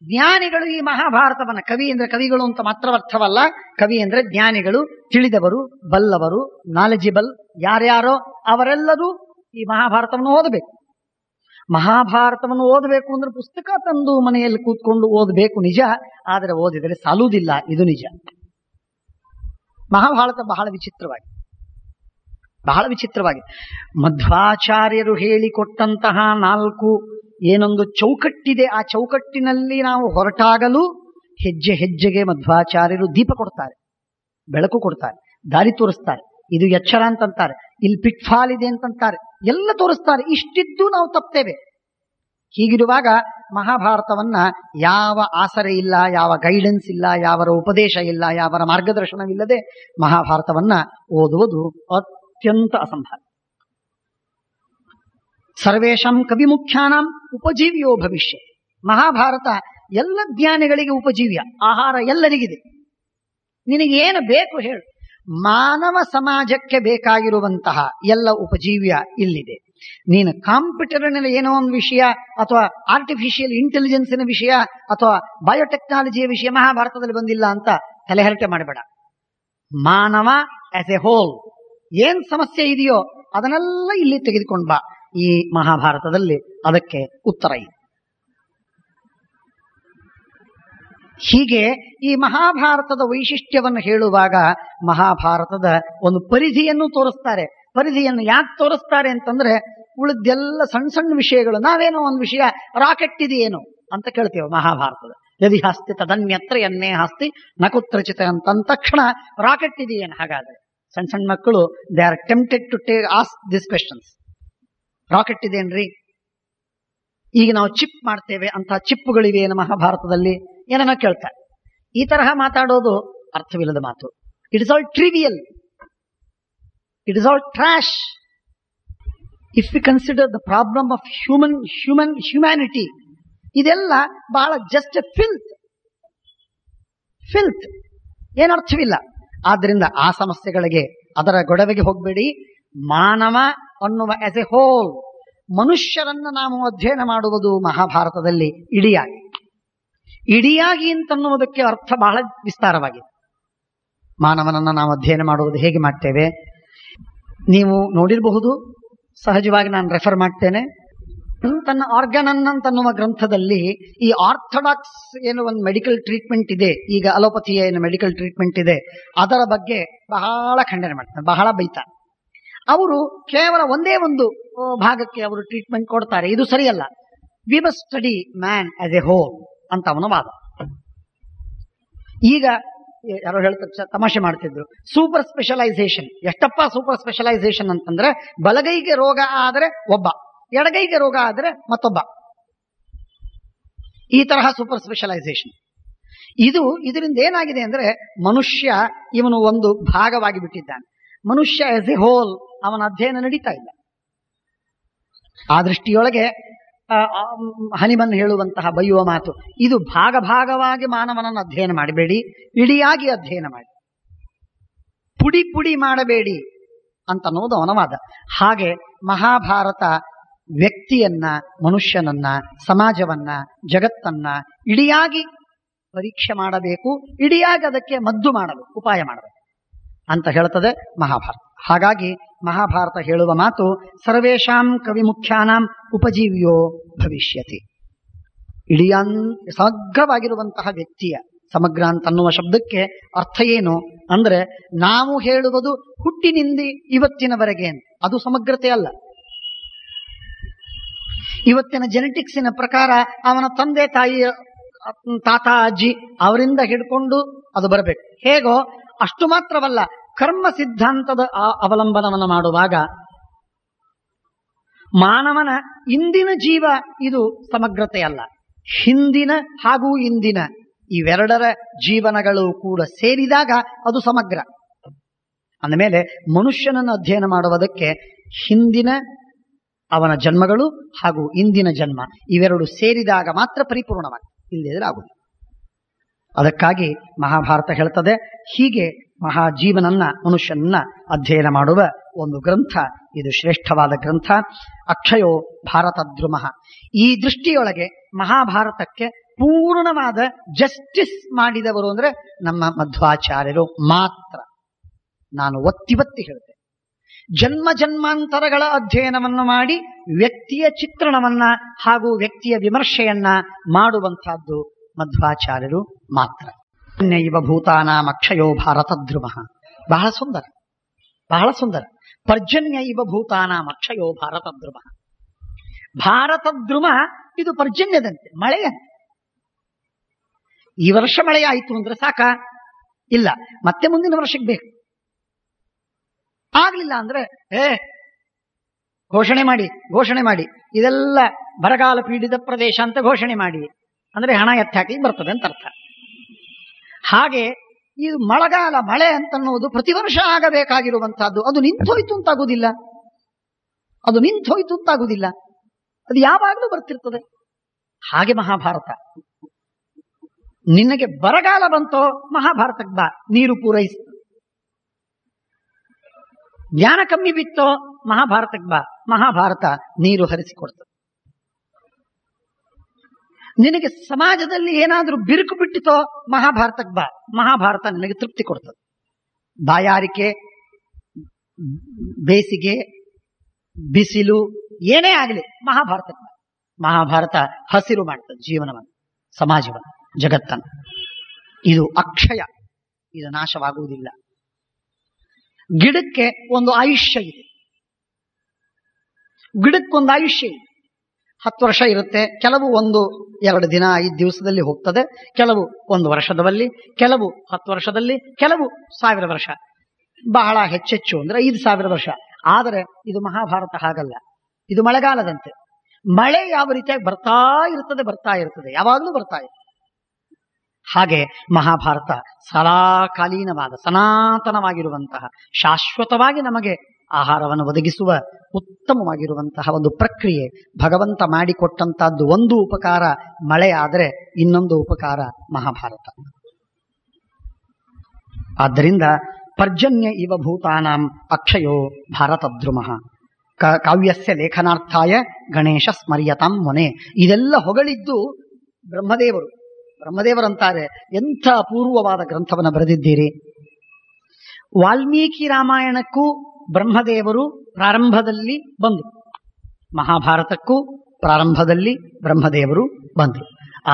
ಜ್ಞಾನಿಗಳು ಈ ಮಹಾಭಾರತವನ್ನ, ಕವಿ ಅಂದ್ರೆ ಕವಿಗಳು ಅಂತ ಮಾತ್ರ ಅರ್ಥವಲ್ಲ, ಕವಿ ಅಂದ್ರೆ ಜ್ಞಾನಿಗಳು, ತಿಳಿದವರು, ಬಲ್ಲವರು, ನಾಲೆಜಿಬಲ್ ಯಾರ್ಯಾರೋ ಅವರೆಲ್ಲರೂ ಈ ಮಹಾಭಾರತವನ್ನು ಓದಬೇಕು. ಮಹಾಭಾರತವನ್ನು ಓದಬೇಕು ಅಂದ್ರೆ ಪುಸ್ತಕ ತಂದು ಮನೆಯಲ್ಲಿ ಕೂತ್ಕೊಂಡು ಓದಬೇಕು ನಿಜ, ಆದರೆ ಓದಿದರೆ ಸಾಲುವುದಿಲ್ಲ, ಇದು ನಿಜ. ಮಹಾಭಾರತ ಬಹಳ ವಿಚಿತ್ರವಾಗಿ ಮಧ್ವಾಚಾರ್ಯರು ಹೇಳಿಕೊಟ್ಟಂತಹ 4 ಏನೊಂದು ಚೌಕಟ್ಟಿದೆ, ಆ ಚೌಕಟ್ಟಿನಲ್ಲಿ ನಾವು ಹೊರಟಾಗಲು ಹೆಜ್ಜೆ ಹೆಜ್ಜೆಗೆ ಮಧ್ವಾಚಾರ್ಯರು ದೀಪ ಕೊಡ್ತಾರೆ, ಬೆಳಕು ಕೊಡ್ತಾರೆ, ದಾರಿ ತೋರಿಸ್ತಾರೆ. ಇದು ಎಚ್ಚರ ಅಂತಂತಾರೆ, ಇಲ್ಲಿ ಪಿಟ್ಫಾಲ್ ಇದೆ ಅಂತಂತಾರೆ, ಎಲ್ಲ ತೋರಿಸ್ತಾರೆ. ಇಷ್ಟಿದ್ದು ನಾವು ತಪ್ಪುತ್ತೇವೆ. ಹೀಗಿರುವಾಗ ಮಹಾಭಾರತವನ್ನ ಯಾವ ಆಸರೆ ಇಲ್ಲ, ಯಾವ ಗೈಡೆನ್ಸ್ ಇಲ್ಲ, ಯಾವರ ಉಪದೇಶ ಇಲ್ಲ, ಯಾವರ ಮಾರ್ಗದರ್ಶನವಿಲ್ಲದೆ ಮಹಾಭಾರತವನ್ನ ಓದುವುದು ಅತ್ಯಂತ ಅಸಂಭವ. ಸರ್ವೇಷಾಂ ಕವಿಮುಖ್ಯಾನಾಂ ಉಪಜೀವ್ಯೋ ಭವಿಷ್ಯ. ಮಹಾಭಾರತ ಎಲ್ಲ ಜ್ಞಾನಿಗಳಿಗೆ ಉಪಜೀವ್ಯ, ಆಹಾರ ಎಲ್ಲರಿಗಿದೆ. ನಿನಗೇನು ಬೇಕು ಹೇಳು. ಮಾನವ ಸಮಾಜಕ್ಕೆ ಬೇಕಾಗಿರುವಂತಹ ಎಲ್ಲ ಉಪಜೀವ್ಯ ಇಲ್ಲಿದೆ. ನೀನು ಕಂಪ್ಯೂಟರ್ನ ಏನೋ ಒಂದು ವಿಷಯ, ಅಥವಾ ಆರ್ಟಿಫಿಷಿಯಲ್ ಇಂಟೆಲಿಜೆನ್ಸಿನ ವಿಷಯ, ಅಥವಾ ಬಯೋಟೆಕ್ನಾಲಜಿಯ ವಿಷಯ ಮಹಾಭಾರತದಲ್ಲಿ ಬಂದಿಲ್ಲ ಅಂತ ತಲೆಹರಟೆ ಮಾಡಬೇಡ. ಮಾನವ ಆಸ್ ಎ ಹೋಲ್ ಏನ್ ಸಮಸ್ಯೆ ಇದೆಯೋ ಅದನ್ನೆಲ್ಲ ಇಲ್ಲಿ ತೆಗೆದುಕೊಂಡು ಬಾ. ಈ ಮಹಾಭಾರತದಲ್ಲಿ ಅದಕ್ಕೆ ಉತ್ತರ ಇದೆ. ಹೀಗೆ ಈ ಮಹಾಭಾರತದ ವೈಶಿಷ್ಟ್ಯವನ್ನು ಹೇಳುವಾಗ ಮಹಾಭಾರತದ ಒಂದು ಪರಿಧಿಯನ್ನು ತೋರಿಸ್ತಾರೆ. ಪರಿಧಿಯನ್ನು ಯಾಕೆ ತೋರಿಸ್ತಾರೆ ಅಂತಂದ್ರೆ, ಉಳಿದೆಲ್ಲ ಸಣ್ಣ ಸಣ್ಣ ವಿಷಯಗಳು, ನಾವೇನೋ ಒಂದು ವಿಷಯ ರಾಕೆಟ್ ಇದೆಯೇನೋ ಅಂತ ಕೇಳ್ತೇವೆ. ಮಹಾಭಾರತದ ಯದಿ ಹಾಸ್ತಿ ತದನ್ಯತ್ರ ಎನ್ನೇ ಹಾಸ್ತಿ ನಕುತ್ರಚಿತ ಅಂತಂದ ತಕ್ಷಣ ರಾಕೆಟ್ ಇದೆಯೇನು? ಹಾಗಾದ್ರೆ ಸಣ್ಣ ಸಣ್ಣ ಮಕ್ಕಳು they are tempted to ask this questions. Rocket ಇದೇನ್ರಿ? ಈಗ ನಾವು ಚಿಪ್ ಮಾಡ್ತೇವೆ, ಅಂತ ಚಿಪ್ಪುಗಳಿವೆಯೇನು ಮಹಾಭಾರತದಲ್ಲಿ? ಏನನ್ನ ಕೇಳ್ತಾರೆ. ಈ ತರಹ ಮಾತಾಡೋದು ಅರ್ಥವಿಲ್ಲದ ಮಾತು. It is all trivial, it is all trash. If we consider the problem of humanity, ಇದೆಲ್ಲ ಬಹಳ ಜಸ್ಟ್ ಫಿಲ್ತ್, ಏನರ್ಥವಿಲ್ಲ. ಆದ್ದರಿಂದ ಆ ಸಮಸ್ಯೆಗಳಿಗೆ, ಅದರ ಗೊಡವೆಗೆ ಹೋಗಬೇಡಿ. ಮಾನವ ಅನ್ನುವ ಆಸ್ ಎ ಹೋಲ್, ಮನುಷ್ಯರನ್ನ ನಾವು ಅಧ್ಯಯನ ಮಾಡುವುದು ಮಹಾಭಾರತದಲ್ಲಿ ಇಡಿಯಾಗಿ ಅಂತನ್ನುವುದಕ್ಕೆ ಅರ್ಥ ಬಹಳ ವಿಸ್ತಾರವಾಗಿದೆ. ಮಾನವನನ್ನ ನಾವು ಅಧ್ಯಯನ ಮಾಡುವುದು ಹೇಗೆ ಮಾಡ್ತೇವೆ? ನೀವು ನೋಡಿರಬಹುದು, ಸಹಜವಾಗಿ ನಾನು ರೆಫರ್ ಮಾಡ್ತೇನೆ. ತನ್ನ ಆರ್ಗನನ್ ಅಂತನ್ನುವ ಗ್ರಂಥದಲ್ಲಿ ಈ ಆರ್ಥೋಡಾಕ್ಸ್ ಏನು ಒಂದು ಮೆಡಿಕಲ್ ಟ್ರೀಟ್ಮೆಂಟ್ ಇದೆ, ಈಗ ಅಲೋಪತಿಯ ಏನು ಮೆಡಿಕಲ್ ಟ್ರೀಟ್ಮೆಂಟ್ ಇದೆ, ಅದರ ಬಗ್ಗೆ ಬಹಳ ಖಂಡನೆ ಮಾಡ್ತಾರೆ, ಬಹಳ ಬೈತಾರೆ. ಅವರು ಕೇವಲ ಒಂದೇ ಒಂದು ಭಾಗಕ್ಕೆ ಅವರು ಟ್ರೀಟ್ಮೆಂಟ್ ಕೊಡ್ತಾರೆ. ಇದು ಸರಿಯಲ್ಲ. We must study man as a whole ಅಂತ ಅವನ ವಾದ. ಈಗ ಯಾರೋ ಹೇಳ್ತಾರೆ, ತಮಾಷೆ ಮಾಡ್ತಿದ್ರು, ಸೂಪರ್ ಸ್ಪೆಷಲೈಸೇಷನ್. ಎಷ್ಟಪ್ಪ ಸೂಪರ್ ಸ್ಪೆಷಲೈಸೇಷನ್ ಅಂತಂದ್ರೆ, ಬಲಗೈಗೆ ರೋಗ ಆದರೆ ಒಬ್ಬ, ಎಡಗೈಗೆ ರೋಗ ಆದರೆ ಮತ್ತೊಬ್ಬ, ಈ ತರಹ ಸೂಪರ್ ಸ್ಪೆಷಲೈಸೇಷನ್. ಇದರಿಂದ ಏನಾಗಿದೆ ಅಂದ್ರೆ, ಮನುಷ್ಯ ಇವನು ಒಂದು ಭಾಗವಾಗಿ ಬಿಟ್ಟಿದ್ದಾನೆ. ಮನುಷ್ಯ ಆಸ್ ಎ ಹೋಲ್ ಅವನ ಅಧ್ಯಯನ ನಡೀತಾ ಇಲ್ಲ. ಆ ದೃಷ್ಟಿಯೊಳಗೆ ಹನಿಮನ್ ಹೇಳುವಂತಹ ಬಯ್ಯುವ ಮಾತು, ಇದು ಭಾಗವಾಗಿ ಮಾನವನನ್ನು ಅಧ್ಯಯನ ಮಾಡಬೇಡಿ, ಇಡಿಯಾಗಿ ಅಧ್ಯಯನ ಮಾಡಿ, ಪುಡಿ ಮಾಡಬೇಡಿ ಅಂತನ್ನೋದು ಅವನ ವಾದ. ಹಾಗೆ ಮಹಾಭಾರತ ವ್ಯಕ್ತಿಯನ್ನ, ಮನುಷ್ಯನನ್ನ, ಸಮಾಜವನ್ನ, ಜಗತ್ತನ್ನ ಇಡಿಯಾಗಿ ಪರೀಕ್ಷೆ ಮಾಡಬೇಕು, ಇಡಿಯಾಗಿ ಅದಕ್ಕೆ ಮದ್ದು ಮಾಡಬೇಕು, ಉಪಾಯ ಮಾಡಬೇಕು ಅಂತ ಹೇಳ್ತದೆ ಮಹಾಭಾರತ. ಹಾಗಾಗಿ ಮಹಾಭಾರತ ಹೇಳುವ ಮಾತು ಸರ್ವೇಷಾಂ ಕವಿಮುಖ್ಯಾನಾಂ ಉಪಜೀವ್ಯೋ ಭವಿಷ್ಯತಿ. ಸಮಗ್ರವಾಗಿರುವಂತಹ ವ್ಯಕ್ತಿಯ, ಸಮಗ್ರ ಅಂತನ್ನುವ ಶಬ್ದಕ್ಕೆ ಅರ್ಥ ಏನು ಅಂದ್ರೆ, ನಾವು ಹೇಳುವುದು ಹುಟ್ಟಿನಿಂದ ಇವತ್ತಿನವರೆಗೆ ಅಂತ, ಅದು ಸಮಗ್ರತೆ ಅಲ್ಲ. ಇವತ್ತಿನ ಜೆನೆಟಿಕ್ಸಿನ ಪ್ರಕಾರ ಅವನ ತಂದೆ ತಾಯಿಯ, ತಾತ ಅಜ್ಜಿ ಅವರಿಂದ ಹಿಡ್ಕೊಂಡು ಅದು ಬರಬೇಕು. ಹೇಗೋ ಅಷ್ಟು ಮಾತ್ರವಲ್ಲ, ಕರ್ಮ ಸಿದ್ಧಾಂತದ ಅವಲಂಬನವನ್ನು ಮಾಡುವಾಗ ಮಾನವನ ಇಂದಿನ ಜೀವ ಇದು ಸಮಗ್ರತೆ ಅಲ್ಲ, ಹಿಂದಿನ ಹಾಗೂ ಇಂದಿನ ಇವೆರಡರ ಜೀವನಗಳು ಕೂಡ ಸೇರಿದಾಗ ಅದು ಸಮಗ್ರ. ಅಂದಮೇಲೆ ಮನುಷ್ಯನನ್ನು ಅಧ್ಯಯನ ಮಾಡುವುದಕ್ಕೆ ಹಿಂದಿನ ಅವನ ಜನ್ಮಗಳು ಹಾಗೂ ಇಂದಿನ ಜನ್ಮ ಇವೆರಡು ಸೇರಿದಾಗ ಮಾತ್ರ ಪರಿಪೂರ್ಣವಾಗ್ತದೆ, ಇಲ್ಲದಿದ್ರೆ ಆಗುವುದು. ಅದಕ್ಕಾಗಿ ಮಹಾಭಾರತ ಹೇಳ್ತದೆ, ಹೀಗೆ ಮಹಾಜೀವನನ್ನ ಮನುಷ್ಯನನ್ನ ಅಧ್ಯಯನ ಮಾಡುವ ಒಂದು ಗ್ರಂಥ ಇದು, ಶ್ರೇಷ್ಠವಾದ ಗ್ರಂಥ. ಅಕ್ಷಯೋ ಭಾರತದ್ರುಮಃ. ಈ ದೃಷ್ಟಿಯೊಳಗೆ ಮಹಾಭಾರತಕ್ಕೆ ಪೂರ್ಣವಾದ ಜಸ್ಟಿಸ್ ಮಾಡಿದವರು ಅಂದ್ರೆ ನಮ್ಮ ಮಧ್ವಾಚಾರ್ಯರು ಮಾತ್ರ. ನಾನು ಒತ್ತಿ ಹೇಳ್ತೇನೆ, ಜನ್ಮ ಜನ್ಮಾಂತರಗಳ ಅಧ್ಯಯನವನ್ನು ಮಾಡಿ ವ್ಯಕ್ತಿಯ ಚಿತ್ರಣವನ್ನ ಹಾಗೂ ವ್ಯಕ್ತಿಯ ವಿಮರ್ಶೆಯನ್ನ ಮಾಡುವಂತಹದ್ದು ಮಧ್ವಾಚಾರ್ಯರು ಮಾತ್ರ. ಇವ ಭೂತಾನಾಂ ಅಕ್ಷಯೋ ಭಾರತದ್ರುಮಃ. ಬಹಳ ಸುಂದರ, ಬಹಳ ಸುಂದರ. ಪರ್ಜನ್ಯ ಇವ ಭೂತಾನಾಂ ಅಕ್ಷಯೋ ಭಾರತದ್ರುಮಃ. ಭಾರತದ್ರುಮ ಇದು ಪರ್ಜನ್ಯದಂತೆ, ಮಳೆಯಂತೆ. ಈ ವರ್ಷ ಮಳೆ ಆಯಿತು ಅಂದ್ರೆ ಸಾಕ? ಇಲ್ಲ, ಮತ್ತೆ ಮುಂದಿನ ವರ್ಷಕ್ಕೆ ಬೇಕು. ಆಗ್ಲಿಲ್ಲ ಅಂದ್ರೆ ಘೋಷಣೆ ಮಾಡಿ ಇದೆಲ್ಲ ಬರಗಾಲ ಪೀಡಿತ ಪ್ರದೇಶ ಅಂತ ಘೋಷಣೆ ಮಾಡಿ ಅಂದ್ರೆ ಹಣ ಎತ್ತಾಕಿ ಬರ್ತದೆ ಅಂತ ಅರ್ಥ. ಹಾಗೆ ಇದು ಮಳೆಗಾಲ, ಮಳೆ ಅಂತನ್ನುವುದು ಪ್ರತಿ ವರ್ಷ ಆಗಬೇಕಾಗಿರುವಂತಹದ್ದು. ಅದು ನಿಂತೋಯ್ತು ಅಂತಾಗುವುದಿಲ್ಲ, ಅದು ಯಾವಾಗಲೂ ಬರ್ತಿರ್ತದೆ. ಹಾಗೆ ಮಹಾಭಾರತ, ನಿನಗೆ ಬರಗಾಲ ಬಂತೋ ಮಹಾಭಾರತಕ್ಕೆ ಬಾ, ನೀರು ಪೂರೈಸ. ಜ್ಞಾನ ಕಮ್ಮಿ ಬಿತ್ತೋ ಮಹಾಭಾರತಕ್ಕೆ ಬಾ, ಮಹಾಭಾರತ ನೀರು ಹರಿಸಿಕೊಡ್ತದೆ. ನಿನಗೆ ಸಮಾಜದಲ್ಲಿ ಏನಾದ್ರೂ ಬಿರುಕು ಬಿಟ್ಟಿತೋ ಮಹಾಭಾರತಕ್ಕೆ ಬಾ, ಮಹಾಭಾರತ ನಿನಗೆ ತೃಪ್ತಿ ಕೊಡ್ತದೆ. ಬಾಯಾರಿಕೆ, ಬೇಸಿಗೆ, ಬಿಸಿಲು ಏನೇ ಆಗಲಿ ಮಹಾಭಾರತಕ್ಕೆ ಬಾ. ಮಹಾಭಾರತ ಹಸಿರು ಮಾಡ್ತದೆ ಜೀವನವನ್ನು, ಸಮಾಜವನ್ನು, ಜಗತ್ತನ್ನು. ಇದು ಅಕ್ಷಯ, ಇದು ನಾಶವಾಗುವುದಿಲ್ಲ. ಗಿಡಕ್ಕೆ ಒಂದು ಆಯುಷ್ಯ ಇದೆ, ಗಿಡಕ್ಕೊಂದು ಆಯುಷ್ಯ ಇದೆ. 10 ವರ್ಷ ಇರುತ್ತೆ, ಕೆಲವು 1-2 ದಿನ 5 ದಿವಸದಲ್ಲಿ ಹೋಗ್ತದೆ, ಕೆಲವು 1 ವರ್ಷದಲ್ಲಿ, ಕೆಲವು 10 ವರ್ಷದಲ್ಲಿ, ಕೆಲವು 1000 ವರ್ಷ, ಬಹಳ ಹೆಚ್ಚೆಚ್ಚು ಅಂದ್ರೆ 5000 ವರ್ಷ. ಆದರೆ ಇದು ಮಹಾಭಾರತ ಹಾಗಲ್ಲ, ಇದು ಮಳೆಗಾಲದಂತೆ. ಮಳೆ ಯಾವ ರೀತಿಯಾಗಿ ಬರ್ತಾ ಇರ್ತದೆ, ಯಾವಾಗಲೂ ಬರ್ತಾ ಇರ್ತದೆ. ಹಾಗೆ ಮಹಾಭಾರತ ಸದಾಕಾಲೀನವಾದ ಸನಾತನವಾಗಿರುವಂತಹ, ಶಾಶ್ವತವಾಗಿ ನಮಗೆ ಆಹಾರವನ್ನು ಒದಗಿಸುವ ಉತ್ತಮವಾಗಿರುವಂತಹ ಒಂದು ಪ್ರಕ್ರಿಯೆ. ಭಗವಂತ ಮಾಡಿಕೊಟ್ಟಂತಹದ್ದು ಒಂದು ಉಪಕಾರ ಮಳೆ ಆದರೆ, ಇನ್ನೊಂದು ಉಪಕಾರ ಮಹಾಭಾರತ. ಆದ್ದರಿಂದ ಪರ್ಜನ್ಯ ಇವ ಭೂತಾನಾಂ ಅಕ್ಷಯೋ ಭಾರತದ್ರುಮಃ. ಕಾವ್ಯಸ್ಯ ಲೇಖನಾರ್ಥಾಯ ಗಣೇಶ ಸ್ಮರ್ಯತಾಂ ಮುನೆ. ಇದೆಲ್ಲ ಹೊಗಳಿದ್ದು ಬ್ರಹ್ಮದೇವರಂತಾರೆ, ಎಂಥ ಅಪೂರ್ವವಾದ ಗ್ರಂಥವನ್ನು ಬರೆದಿದ್ದೀರಿ. ವಾಲ್ಮೀಕಿ ರಾಮಾಯಣಕ್ಕೂ ಬ್ರಹ್ಮದೇವರು ಪ್ರಾರಂಭದಲ್ಲಿ ಬಂದರು, ಮಹಾಭಾರತಕ್ಕೂ ಪ್ರಾರಂಭದಲ್ಲಿ ಬ್ರಹ್ಮದೇವರು ಬಂದರು.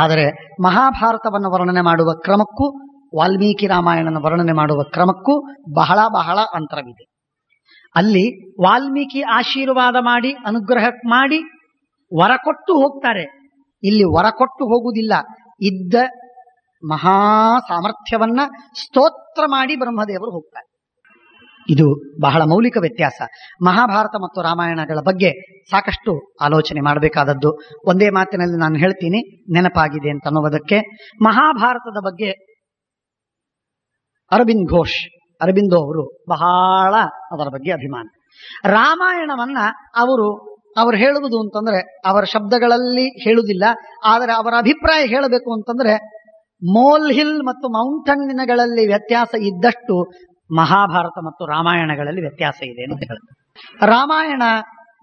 ಆದರೆ ಮಹಾಭಾರತವನ್ನು ವರ್ಣನೆ ಮಾಡುವ ಕ್ರಮಕ್ಕೂ ವಾಲ್ಮೀಕಿ ರಾಮಾಯಣನ ವರ್ಣನೆ ಮಾಡುವ ಕ್ರಮಕ್ಕೂ ಬಹಳ ಬಹಳ ಅಂತರವಿದೆ. ಅಲ್ಲಿ ವಾಲ್ಮೀಕಿ ಆಶೀರ್ವಾದ ಮಾಡಿ, ಅನುಗ್ರಹ ಮಾಡಿ ವರ ಕೊಟ್ಟು ಹೋಗ್ತಾರೆ. ಇಲ್ಲಿ ವರ ಕೊಟ್ಟು ಹೋಗುವುದಿಲ್ಲ, ಇದ್ದ ಮಹಾ ಸಾಮರ್ಥ್ಯವನ್ನ ಸ್ತೋತ್ರ ಮಾಡಿ ಬ್ರಹ್ಮದೇವರು ಹೋಗ್ತಾರೆ. ಇದು ಬಹಳ ಮೌಲಿಕ ವ್ಯತ್ಯಾಸ. ಮಹಾಭಾರತ ಮತ್ತು ರಾಮಾಯಣಗಳ ಬಗ್ಗೆ ಸಾಕಷ್ಟು ಆಲೋಚನೆ ಮಾಡಬೇಕಾದದ್ದು. ಒಂದೇ ಮಾತಿನಲ್ಲಿ ನಾನು ಹೇಳ್ತೀನಿ, ನೆನಪಾಗಿದೆ ಅಂತ ಅನ್ನುವುದಕ್ಕೆ. ಮಹಾಭಾರತದ ಬಗ್ಗೆ ಅರಬಿಂದೋ ಅವರು ಬಹಳ ಅದರ ಬಗ್ಗೆ ಅಭಿಮಾನ. ರಾಮಾಯಣವನ್ನ ಅವರು ಹೇಳುವುದು ಅಂತಂದ್ರೆ ಅವರ ಶಬ್ದಗಳಲ್ಲಿ ಹೇಳುವುದಿಲ್ಲ, ಆದರೆ ಅವರ ಅಭಿಪ್ರಾಯ ಹೇಳಬೇಕು ಅಂತಂದ್ರೆ ಮೋಲ್ ಹಿಲ್ ಮತ್ತು ಮೌಂಟನ್ಗಳಲ್ಲಿ ವ್ಯತ್ಯಾಸ ಇದ್ದಷ್ಟು ಮಹಾಭಾರತ ಮತ್ತು ರಾಮಾಯಣಗಳಲ್ಲಿ ವ್ಯತ್ಯಾಸ ಇದೆ ಅಂತ ಹೇಳ್ತಾರೆ. ರಾಮಾಯಣ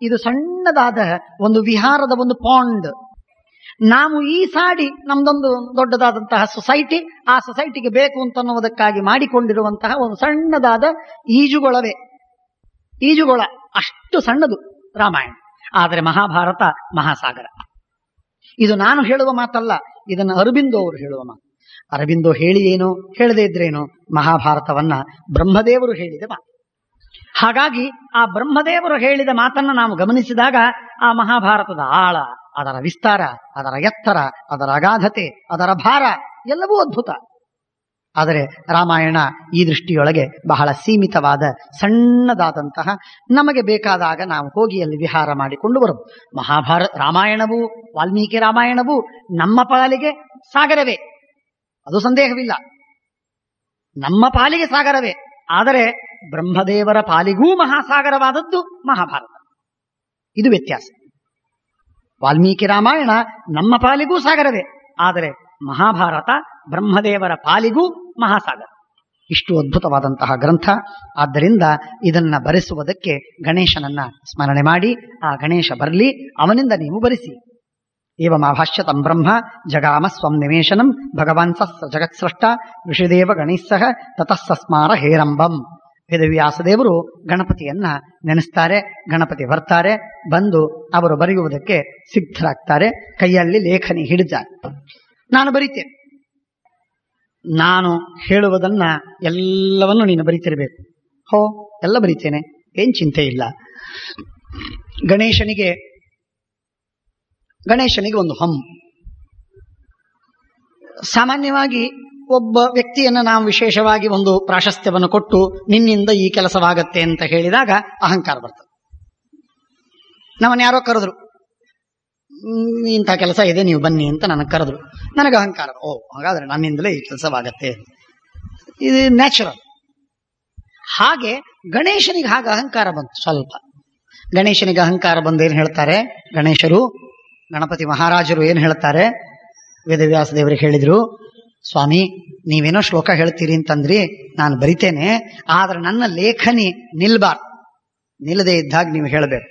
ಇದು ಸಣ್ಣದಾದ ಒಂದು ವಿಹಾರದ ಒಂದು ಪಾಂಡ್. ನಾವು ಈ ಸಾಡಿ ನಮ್ದೊಂದು ದೊಡ್ಡದಾದಂತಹ ಸೊಸೈಟಿ, ಆ ಸೊಸೈಟಿಗೆ ಬೇಕು ಅಂತನ್ನುವುದಕ್ಕಾಗಿ ಮಾಡಿಕೊಂಡಿರುವಂತಹ ಒಂದು ಸಣ್ಣದಾದ ಈಜುಗೊಳ ಅಷ್ಟು ಸಣ್ಣದು ರಾಮಾಯಣ. ಆದರೆ ಮಹಾಭಾರತ ಮಹಾಸಾಗರ. ಇದು ನಾನು ಹೇಳುವ ಮಾತಲ್ಲ, ಇದನ್ನು ಅರಬಿಂದೋ ಅವರು ಹೇಳುವ ಮಾತು. ಅರಬಿಂದೋ ಹೇಳಿ ಏನೋ ಹೇಳದೇ ಇದ್ರೇನೋ, ಮಹಾಭಾರತವನ್ನ ಬ್ರಹ್ಮದೇವರು ಹೇಳಿದ ಮಾತು. ಹಾಗಾಗಿ ಆ ಬ್ರಹ್ಮದೇವರು ಹೇಳಿದ ಮಾತನ್ನ ನಾವು ಗಮನಿಸಿದಾಗ ಆ ಮಹಾಭಾರತದ ಆಳ, ಅದರ ವಿಸ್ತಾರ, ಅದರ ಎತ್ತರ, ಅದರ ಅಗಾಧತೆ, ಅದರ ಭಾರ ಎಲ್ಲವೂ ಅದ್ಭುತ. ಆದರೆ ರಾಮಾಯಣ ಈ ದೃಷ್ಟಿಯೊಳಗೆ ಬಹಳ ಸೀಮಿತವಾದ ಸಣ್ಣದಾದಂತಹ, ನಮಗೆ ಬೇಕಾದಾಗ ನಾವು ಹೋಗಿ ಅಲ್ಲಿ ವಿಹಾರ ಮಾಡಿಕೊಂಡು ಬರಬಹುದು. ರಾಮಾಯಣವೂ ವಾಲ್ಮೀಕಿ ರಾಮಾಯಣವೂ ನಮ್ಮ ಪಾಲಿಗೆ ಸಾಗರವೇ, ಅದು ಸಂದೇಹವಿಲ್ಲ, ನಮ್ಮ ಪಾಲಿಗೆ ಸಾಗರವೇ. ಆದರೆ ಬ್ರಹ್ಮದೇವರ ಪಾಲಿಗೂ ಮಹಾಸಾಗರವಾದದ್ದು ಮಹಾಭಾರತ. ಇದು ವ್ಯತ್ಯಾಸ. ವಾಲ್ಮೀಕಿ ರಾಮಾಯಣ ನಮ್ಮ ಪಾಲಿಗೂ ಸಾಗರವೇ, ಆದರೆ ಮಹಾಭಾರತ ಬ್ರಹ್ಮದೇವರ ಪಾಲಿಗೂ ಮಹಾಸಾಗರ. ಇಷ್ಟು ಅದ್ಭುತವಾದಂತಹ ಗ್ರಂಥ. ಆದ್ದರಿಂದ ಇದನ್ನ ಬರೆಸುವುದಕ್ಕೆ ಗಣೇಶನನ್ನ ಸ್ಮರಣೆ ಮಾಡಿ, ಆ ಗಣೇಶ ಬರಲಿ, ಅವನಿಂದ ನೀವು ಬರೆಸಿ. ಏವಮಾಭಾಷ್ಯತಂ ಬ್ರಹ್ಮ ಜಗಾಮ ಸ್ವಂ ನಿವೇಶನಂ ಭಗವಾನ್ ಸ ಜಗತ್ಸೃಷ್ಟ ಋಷಿದೇವ ಗಣೇಶಃ ತತಃ ಸಸ್ಮಾರ ಹೇರಂಬಂ. ವೇದವ್ಯಾಸದೇವರು ಗಣಪತಿಯನ್ನ ನೆನೆಸ್ತಾರೆ. ಗಣಪತಿ ಬರ್ತಾರೆ. ಬಂದು ಅವರು ಬರೆಯುವುದಕ್ಕೆ ಸಿದ್ಧರಾಗ್ತಾರೆ. ಕೈಯಲ್ಲಿ ಲೇಖನಿ ಹಿಡಿದ್ದಾರೆ. ನಾನು ಬರೀತೇನೆ, ನಾನು ಹೇಳುವುದನ್ನ ಎಲ್ಲವನ್ನು ನೀನು ಬರೀತಿರ್ಬೇಕು. ಹೋ, ಎಲ್ಲ ಬರೀತೇನೆ, ಏನ್ ಚಿಂತೆ ಇಲ್ಲ. ಗಣೇಶನಿಗೆ ಒಂದು ಹಮ್. ಸಾಮಾನ್ಯವಾಗಿ ಒಬ್ಬ ವ್ಯಕ್ತಿಯನ್ನು ನಾವು ವಿಶೇಷವಾಗಿ ಒಂದು ಪ್ರಾಶಸ್ತ್ಯವನ್ನು ಕೊಟ್ಟು ನಿನ್ನಿಂದ ಈ ಕೆಲಸವಾಗತ್ತೆ ಅಂತ ಹೇಳಿದಾಗ ಅಹಂಕಾರ ಬರ್ತದೆ. ನಮ್ಮನ್ನು ಯಾರೋ ಕರೆದ್ರು, ಇಂಥ ಕೆಲಸ ಇದೆ ನೀವು ಬನ್ನಿ ಅಂತ ನನಗೆ ಕರೆದ್ರು. ನನಗೆ ಅಹಂಕಾರ, ಓ ಹಾಗಾದ್ರೆ ನನ್ನಿಂದಲೇ ಈ ಕೆಲಸವಾಗತ್ತೆ, ಇದು ನ್ಯಾಚುರಲ್. ಹಾಗೆ ಗಣೇಶನಿಗೆ ಹಾಗೆ ಅಹಂಕಾರ ಬಂತು ಸ್ವಲ್ಪ. ಗಣೇಶನಿಗೆ ಅಹಂಕಾರ ಬಂದು ಏನು ಹೇಳ್ತಾರೆ ಗಣಪತಿ ಮಹಾರಾಜರು ಏನು ಹೇಳ್ತಾರೆ? ವೇದವ್ಯಾಸ ದೇವರಿಗೆ ಹೇಳಿದ್ರು, ಸ್ವಾಮಿ ನೀವೇನೋ ಶ್ಲೋಕ ಹೇಳ್ತೀರಿ ಅಂತಂದ್ರಿ, ನಾನು ಬರಿತೇನೆ, ಆದ್ರೆ ನನ್ನ ಲೇಖನಿ ನಿಲ್ಬಾರ್ದು. ನಿಲ್ಲದೆ ಇದ್ದಾಗ ನೀವು ಹೇಳಬೇಕು,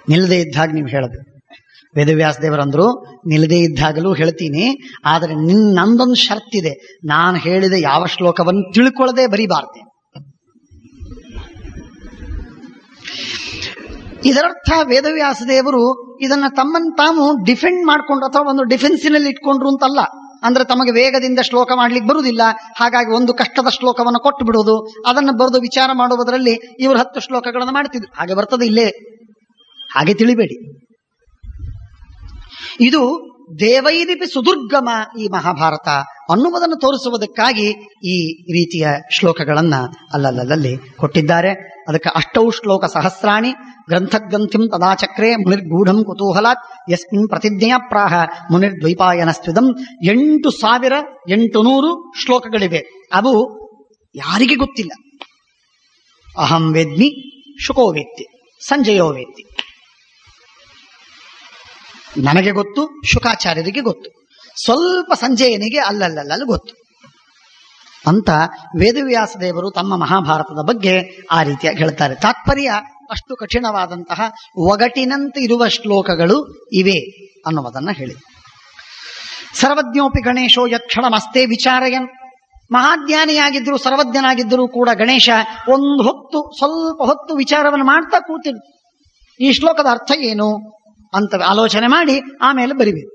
ನಿಲ್ಲದೆ ಇದ್ದಾಗ ನೀವು ಹೇಳಬೇಕು. ವೇದವ್ಯಾಸ ದೇವರಂದ್ರು, ನಿಲ್ಲದೆ ಇದ್ದಾಗಲೂ ಹೇಳ್ತೀನಿ, ಆದರೆ ನಂದೊಂದು ಷರ್ತಿದೆ, ನಾನು ಹೇಳಿದ ಯಾವ ಶ್ಲೋಕವನ್ನು ತಿಳ್ಕೊಳ್ಳದೆ ಬರೀಬಾರ್ದೆ. ಇದರರ್ಥ ವೇದವ್ಯಾಸ ದೇವರು ಇದನ್ನ ತಮ್ಮನ್ನು ತಾವು ಡಿಫೆಂಡ್ ಮಾಡ್ಕೊಂಡ್ರು ಅಥವಾ ಒಂದು ಡಿಫೆನ್ಸಿನಲ್ಲಿ ಇಟ್ಕೊಂಡ್ರು ಅಂತಲ್ಲ. ಅಂದ್ರೆ ತಮಗೆ ವೇಗದಿಂದ ಶ್ಲೋಕ ಮಾಡ್ಲಿಕ್ಕೆ ಬರುವುದಿಲ್ಲ, ಹಾಗಾಗಿ ಒಂದು ಕಷ್ಟದ ಶ್ಲೋಕವನ್ನು ಕೊಟ್ಟು ಬಿಡೋದು, ಅದನ್ನು ಬರೆದು ವಿಚಾರ ಮಾಡುವುದರಲ್ಲಿ ಇವರು 10 ಶ್ಲೋಕಗಳನ್ನು ಮಾಡ್ತಿದ್ರು. ಹಾಗೆ ಬರ್ತದೆ ಇಲ್ಲೇ, ಹಾಗೆ ತಿಳಿಬೇಡಿ. ಇದು ದೇವೈರಿಪಿ ಸುದುರ್ಗಮ ಈ ಮಹಾಭಾರತ ಅನ್ನುವುದನ್ನು ತೋರಿಸುವುದಕ್ಕಾಗಿ ಈ ರೀತಿಯ ಶ್ಲೋಕಗಳನ್ನ ಅಲ್ಲಲ್ಲಿ ಕೊಟ್ಟಿದ್ದಾರೆ. ಅದಕ್ಕೆ 8 ಶ್ಲೋಕ ಸಹಸ್ರಾಣಿ ಗ್ರಂಥಗ್ರಂಥಿಂ ತದಾಚಕ್ರೆ ಮುನಿರ್ಗೂಢಂ ಕುತೂಹಲಾತ್ ಯಸ್ಮಿನ್ ಪ್ರತಿಜ್ಞೆಯ ಪ್ರಾಹ ಮುನಿರ್ದ್ವೈಪಾಯನಸ್ತ್ವಿದಂ. 8800 ಶ್ಲೋಕಗಳಿವೆ. ಅವು ಯಾರಿಗೆ ಗೊತ್ತಿಲ್ಲ. ಅಹಂ ವೇದ್ಮಿ, ಶುಕೋ ವೇತ್ತಿ, ಸಂಜಯೋ ವೇತ್ತಿ. ನನಗೆ ಗೊತ್ತು, ಶುಕಾಚಾರ್ಯರಿಗೆ ಗೊತ್ತು, ಸ್ವಲ್ಪ ಸಂಜಯನಿಗೆ ಅಲ್ಲಲ್ಲಿ ಗೊತ್ತು ಅಂತ ವೇದವ್ಯಾಸ ದೇವರು ತಮ್ಮ ಮಹಾಭಾರತದ ಬಗ್ಗೆ ಆ ರೀತಿಯಾಗಿ ಹೇಳ್ತಾರೆ. ತಾತ್ಪರ್ಯ ಅಷ್ಟು ಕಠಿಣವಾದಂತಹ ಒಗಟಿನಂತೆ ಇರುವ ಶ್ಲೋಕಗಳು ಇವೆ ಅನ್ನುವುದನ್ನ ಹೇಳಿ. ಸರ್ವಜ್ಞೋಪಿ ಗಣೇಶೋ ಯಕ್ಷಣಮಸ್ತೆ ವಿಚಾರಯನ್. ಮಹಾಜ್ಞಾನಿಯಾಗಿದ್ದರು, ಸರ್ವಜ್ಞನಾಗಿದ್ದರೂ ಕೂಡ ಗಣೇಶ ಒಂದು ಹೊತ್ತು ಸ್ವಲ್ಪ ಹೊತ್ತು ವಿಚಾರವನ್ನು ಮಾಡ್ತಾ ಕೂತಿದ್ರು. ಈ ಶ್ಲೋಕದ ಅರ್ಥ ಏನು ಅಂತ ಆಲೋಚನೆ ಮಾಡಿ ಆಮೇಲೆ ಬರಿಬೇಕು.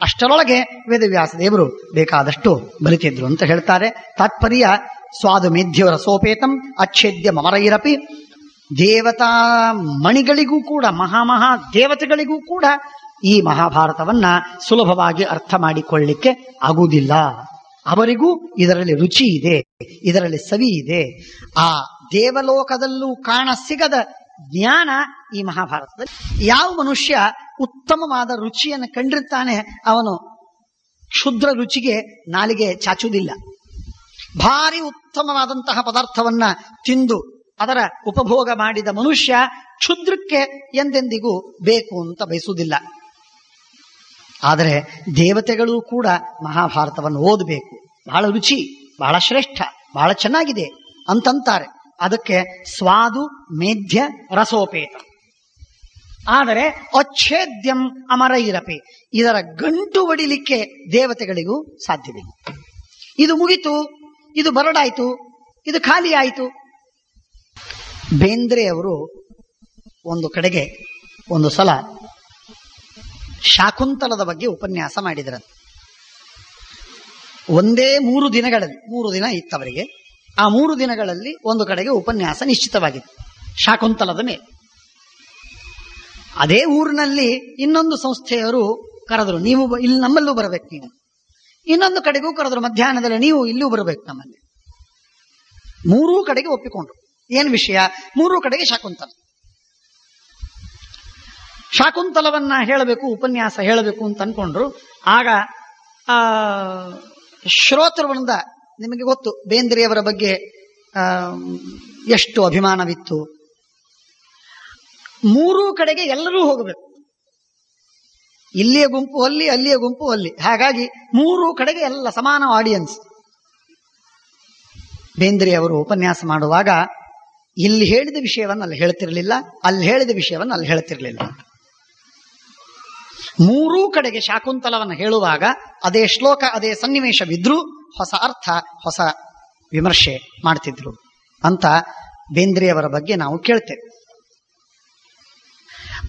ಅಷ್ಟರೊಳಗೆ ವೇದವ್ಯಾಸ ದೇವರು ಬೇಕಾದಷ್ಟು ಬರಿತಿದ್ರು ಅಂತ ಹೇಳ್ತಾರೆ. ತಾತ್ಪರ್ಯ ಸ್ವಾದು ಮೇಧ್ಯವರ ಸೋಪೇತಂ ಅಚ್ಛೇದ್ಯ ಮಮರೈರಪಿ. ದೇವತಾ ಮಣಿಗಳಿಗೂ ಕೂಡ, ಮಹಾ ದೇವತೆಗಳಿಗೂ ಕೂಡ ಈ ಮಹಾಭಾರತವನ್ನ ಸುಲಭವಾಗಿ ಅರ್ಥ ಮಾಡಿಕೊಳ್ಳಿಕ್ಕೆ ಆಗುವುದಿಲ್ಲ. ಅವರಿಗೂ ಇದರಲ್ಲಿ ರುಚಿ ಇದೆ, ಇದರಲ್ಲಿ ಸವಿ ಇದೆ. ಆ ದೇವಲೋಕದಲ್ಲೂ ಕಾಣ ಸಿಗದ ಜ್ಞಾನ ಈ ಮಹಾಭಾರತದಲ್ಲಿ. ಯಾವ ಮನುಷ್ಯ ಉತ್ತಮವಾದ ರುಚಿಯನ್ನು ಕಂಡಿರ್ತಾನೆ, ಅವನು ಕ್ಷುದ್ರ ರುಚಿಗೆ ನಾಲಿಗೆ ಚಾಚುವುದಿಲ್ಲ. ಭಾರಿ ಉತ್ತಮವಾದಂತಹ ಪದಾರ್ಥವನ್ನ ತಿಂದು ಅದರ ಉಪಭೋಗ ಮಾಡಿದ ಮನುಷ್ಯ ಕ್ಷುದ್ರಕ್ಕೆ ಎಂದೆಂದಿಗೂ ಬೇಕು ಅಂತ ಬಯಸುವುದಿಲ್ಲ. ಆದರೆ ದೇವತೆಗಳು ಕೂಡ ಮಹಾಭಾರತವನ್ನು ಓದಬೇಕು, ಬಹಳ ರುಚಿ, ಬಹಳ ಶ್ರೇಷ್ಠ, ಬಹಳ ಚೆನ್ನಾಗಿದೆ ಅಂತಂತಾರೆ. ಅದಕ್ಕೆ ಸ್ವಾದು ಮೇಧ್ಯ ರಸೋಪೇತ. ಆದರೆ ಅಚ್ಛೇದ್ಯಂ ಅಮರೈರಪಿ, ಇದರ ಗಂಟು ಒಡಿಲಿಕ್ಕೆ ದೇವತೆಗಳಿಗೂ ಸಾಧ್ಯವಿಲ್ಲ. ಇದು ಮುಗಿತು, ಇದು ಬರಡಾಯ್ತು, ಇದು ಖಾಲಿ ಆಯಿತು. ಬೇಂದ್ರೆ ಅವರು ಒಂದು ಕಡೆಗೆ ಒಂದು ಸಲ ಶಾಕುಂತಲದ ಬಗ್ಗೆ ಉಪನ್ಯಾಸ ಮಾಡಿದರು. ಒಂದೇ 3 ದಿನಗಳಲ್ಲಿ, 3 ದಿನ ಇತ್ತವರಿಗೆ. ಆ 3 ದಿನಗಳಲ್ಲಿ ಒಂದು ಕಡೆಗೆ ಉಪನ್ಯಾಸ ನಿಶ್ಚಿತವಾಗಿತ್ತು ಶಾಕುಂತಲದ ಮೇಲೆ. ಅದೇ ಊರಿನಲ್ಲಿ ಇನ್ನೊಂದು ಸಂಸ್ಥೆಯವರು ಕರೆದ್ರು, ನೀವು ಇಲ್ಲಿ ನಮ್ಮಲ್ಲೂ ಬರಬೇಕು, ನೀವು. ಇನ್ನೊಂದು ಕಡೆಗೂ ಕರೆದ್ರು, ಮಧ್ಯಾಹ್ನದಲ್ಲಿ ನೀವು ಇಲ್ಲೂ ಬರಬೇಕು ನಮ್ಮಲ್ಲಿ. 3 ಕಡೆಗೆ ಒಪ್ಪಿಕೊಂಡ್ರು. ಏನು ವಿಷಯ? 3 ಕಡೆಗೆ ಶಾಕುಂತಲವನ್ನ ಹೇಳಬೇಕು, ಉಪನ್ಯಾಸ ಹೇಳಬೇಕು ಅಂತ ಅನ್ಕೊಂಡ್ರು. ಆಗ ಶ್ರೋತೃವೃಂದ, ನಿಮಗೆ ಗೊತ್ತು ಬೇಂದ್ರೆಯವರ ಬಗ್ಗೆ ಎಷ್ಟು ಅಭಿಮಾನವಿತ್ತು. ಮೂರೂ ಕಡೆಗೆ ಎಲ್ಲರೂ ಹೋಗಬೇಕು. ಇಲ್ಲಿಯ ಗುಂಪು ಅಲ್ಲಿ, ಅಲ್ಲಿಯ ಗುಂಪು ಅಲ್ಲಿ, ಹಾಗಾಗಿ ಮೂರೂ ಕಡೆಗೆ ಎಲ್ಲ ಸಮಾನ ಆಡಿಯನ್ಸ್. ಬೇಂದ್ರೆ ಅವರು ಉಪನ್ಯಾಸ ಮಾಡುವಾಗ ಇಲ್ಲಿ ಹೇಳಿದ ವಿಷಯವನ್ನು ಅಲ್ಲಿ ಹೇಳ್ತಿರ್ಲಿಲ್ಲ, ಅಲ್ಲಿ ಹೇಳಿದ ವಿಷಯವನ್ನು ಅಲ್ಲಿ ಹೇಳ್ತಿರ್ಲಿಲ್ಲ. ಮೂರೂ ಕಡೆಗೆ ಶಾಕುಂತಲವನ್ನು ಹೇಳುವಾಗ ಅದೇ ಶ್ಲೋಕ, ಅದೇ ಸನ್ನಿವೇಶವಿದ್ರೂ ಹೊಸ ಅರ್ಥ, ಹೊಸ ವಿಮರ್ಶೆ ಮಾಡ್ತಿದ್ರು ಅಂತ ಬೇಂದ್ರೆಯವರ ಬಗ್ಗೆ ನಾವು ಕೇಳ್ತೇವೆ.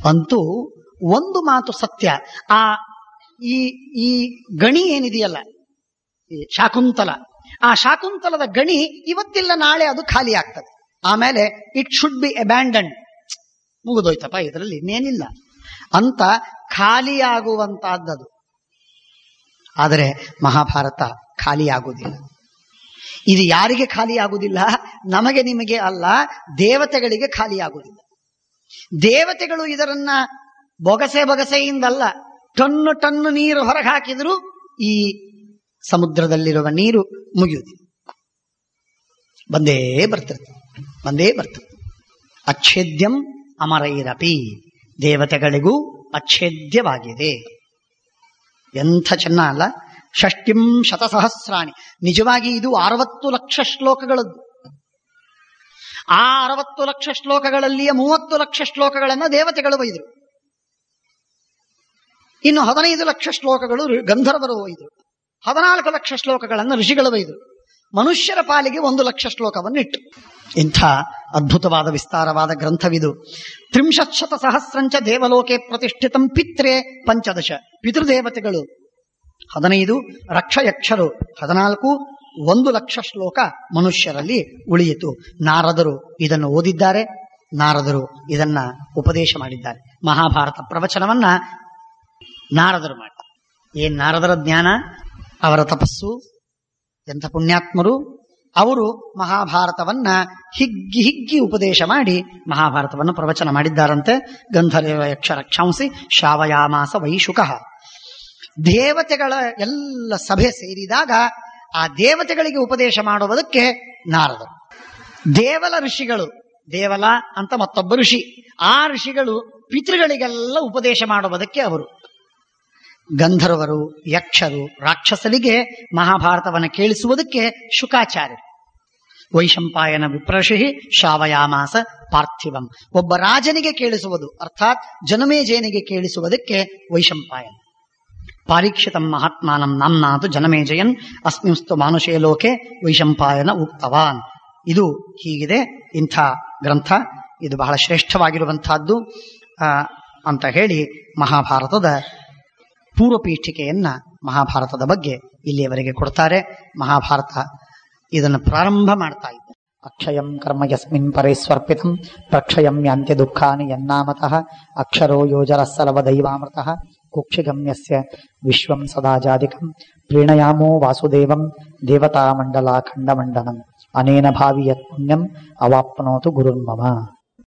ಅಂತೂ ಒಂದು ಮಾತು ಸತ್ಯ, ಈ ಗಣಿ ಏನಿದೆಯಲ್ಲ, ಈ ಶಾಕುಂತಲ, ಆ ಶಾಕುಂತಲದ ಗಣಿ ಇವತ್ತಿಲ್ಲ ನಾಳೆ ಅದು ಖಾಲಿ ಆಗ್ತದೆ. ಆಮೇಲೆ ಇಟ್ ಶುಡ್ ಬಿ ಅಬ್ಯಾಂಡನ್ಡ್, ಮುಗಿದೋಯ್ತಪ್ಪ, ಇದರಲ್ಲಿ ಇನ್ನೇನಿಲ್ಲ ಅಂತ ಖಾಲಿಯಾಗುವಂತಹದ್ದದು. ಆದರೆ ಮಹಾಭಾರತ ಖಾಲಿಯಾಗುವುದಿಲ್ಲ. ಇದು ಯಾರಿಗೆ ಖಾಲಿಯಾಗುವುದಿಲ್ಲ? ನಮಗೆ ನಿಮಗೆ ಅಲ್ಲ, ದೇವತೆಗಳಿಗೆ ಖಾಲಿಯಾಗುವುದಿಲ್ಲ. ದೇವತೆಗಳು ಇದರನ್ನ ಬೊಗಸೆಯಿಂದಲ್ಲ, ಟನ್ನು ಟನ್ನು ನೀರು ಹೊರಗೆ ಹಾಕಿದರೂ ಈ ಸಮುದ್ರದಲ್ಲಿರುವ ನೀರು ಮುಗಿಯುವುದಿಲ್ಲ, ಬಂದೇ ಬರ್ತಿರ್ತದೆ. ಅಚ್ಛೇದ್ಯಂ ಅಮರೈರಪಿ, ದೇವತೆಗಳಿಗೂ ಅಚ್ಛೇದ್ಯವಾಗಿದೆ. ಎಂಥ ಚೆನ್ನ ಅಲ್ಲ. ಷಷ್ಟಿಂ ಶತಸಹಸ್ರಾಣಿ, ನಿಜವಾಗಿ ಇದು 60 ಲಕ್ಷ ಶ್ಲೋಕಗಳದ್ದು. ಆ 60 ಲಕ್ಷ ಶ್ಲೋಕಗಳಲ್ಲಿಯೇ 30 ಲಕ್ಷ ಶ್ಲೋಕಗಳನ್ನು ದೇವತೆಗಳು ಒಯ್ದರು. ಇನ್ನು 15 ಲಕ್ಷ ಶ್ಲೋಕಗಳು ಗಂಧರ್ವರು ಒಯ್ದರು. 14 ಲಕ್ಷ ಶ್ಲೋಕಗಳನ್ನು ಋಷಿಗಳು ಒಯ್ದರು. ಮನುಷ್ಯರ ಪಾಲಿಗೆ 1 ಲಕ್ಷ ಶ್ಲೋಕವನ್ನು ಇಟ್ಟು. ಇಂಥ ಅದ್ಭುತವಾದ ವಿಸ್ತಾರವಾದ ಗ್ರಂಥವಿದು. 30 ಸಹಸ್ರಂಚ ದೇವಲೋಕೆ ಪ್ರತಿಷ್ಠಿತಂ ಪಿತ್ರೆ 15, ಪಿತೃದೇವತೆಗಳು 15, ರಕ್ಷಯಕ್ಷರು 14, 1 ಲಕ್ಷ ಶ್ಲೋಕ ಮನುಷ್ಯರಲ್ಲಿ ಉಳಿಯಿತು. ನಾರದರು ಇದನ್ನು ಓದಿದ್ದಾರೆ, ನಾರದರು ಇದನ್ನ ಉಪದೇಶ ಮಾಡಿದ್ದಾರೆ. ಮಹಾಭಾರತ ಪ್ರವಚನವನ್ನ ನಾರದರು ಮಾಡಿ, ಏನ್ ನಾರದರ ಜ್ಞಾನ, ಅವರ ತಪಸ್ಸು, ಎಂಥ ಪುಣ್ಯಾತ್ಮರು ಅವರು. ಮಹಾಭಾರತವನ್ನ ಹಿಗ್ಗಿ ಉಪದೇಶ ಮಾಡಿ ಮಹಾಭಾರತವನ್ನು ಪ್ರವಚನ ಮಾಡಿದ್ದಾರಂತೆ. ಗಂಧರ್ವ ಯಕ್ಷ ರಕ್ಷಾಂಸಿ ಶ್ರಾವಯಾಮಾಸ ವೈಶುಕಃ. ದೇವತೆಗಳ ಎಲ್ಲ ಸಭೆ ಸೇರಿದಾಗ ಆ ದೇವತೆಗಳಿಗೆ ಉಪದೇಶ ಮಾಡುವುದಕ್ಕೆ ನಾರದರು. ದೇವಲ ಋಷಿಗಳು, ದೇವಲ ಅಂತ ಮತ್ತೊಬ್ಬ ಋಷಿ, ಆ ಋಷಿಗಳು ಪಿತೃಗಳಿಗೆಲ್ಲ ಉಪದೇಶ ಮಾಡುವುದಕ್ಕೆ ಅವರು. ಗಂಧರ್ವರು, ಯಕ್ಷರು, ರಾಕ್ಷಸರಿಗೆ ಮಹಾಭಾರತವನ್ನು ಕೇಳಿಸುವುದಕ್ಕೆ ಶುಕಾಚಾರ್ಯರು. ವೈಶಂಪಾಯನ ವಿಪ್ರಷಿ ಶ್ರಾವಯಾಮಾಸ ಪಾರ್ಥಿವಂ, ಒಬ್ಬ ರಾಜನಿಗೆ ಕೇಳಿಸುವುದು, ಅರ್ಥಾತ್ ಜನಮೇಜಯನಿಗೆ ಕೇಳಿಸುವುದಕ್ಕೆ ವೈಶಂಪಾಯನ. ಪಾರೀಕ್ಷಿತಂ ಮಹಾತ್ಮಾನಂ ನಾಮ್ನಾತು ಜನಮೇಜಯನ್ ಅಸ್ಮಿಂಸ್ತು ಮಾನುಷೇ ಲೋಕೆ ವೈಶಂಪಾಯನ ಉಕ್ತವಾನ್. ಇದು ಹೀಗಿದೆ ಇಂಥ ಗ್ರಂಥ, ಇದು ಬಹಳ ಶ್ರೇಷ್ಠವಾಗಿರುವಂತಹದ್ದು ಅಂತ ಹೇಳಿ ಮಹಾಭಾರತದ ಪೂರ್ವಪೀಠಿಕೆಯನ್ನ ಮಹಾಭಾರತದ ಬಗ್ಗೆ ಇಲ್ಲಿಯವರೆಗೆ ಕೊಡ್ತಾರೆ. ಮಹಾಭಾರತ ಇದನ್ನು ಪ್ರಾರಂಭ ಮಾಡ್ತಾ ಇದ್ದ. ಅಕ್ಷಯಂ ಕರ್ಮ ಯಸ್ಮಿನ್ ಪರೇ ಸ್ವರ್ಪಿತಂ ಪ್ರಕ್ಷಯಂ ಯಾಂತ್ಯ ದುಃಖಾನಿ ಯನ್ನಾಮತಃ ಅಕ್ಷರೋ ಯೋಜರಸ್ಸಲವ ದೈವಾಮೃತಃ ಕುಕ್ಷಿಗಮ್ಯಸ್ಯ ವಿಶ್ವಂ ಸದಾಜಾದಿಕಂ ಪ್ರೀಣಯಾಮೋ ವಾಸುದೇವಂ ದೇವತಾಮಂಡಲಾಖಂಡಮಂಡನಂ ಅನೇನ ಭಾವಿ ಯತ್ ಪುಣ್ಯಂ ಅವಾಪ್ನೋತು ಗುರುರ್ಮಮ.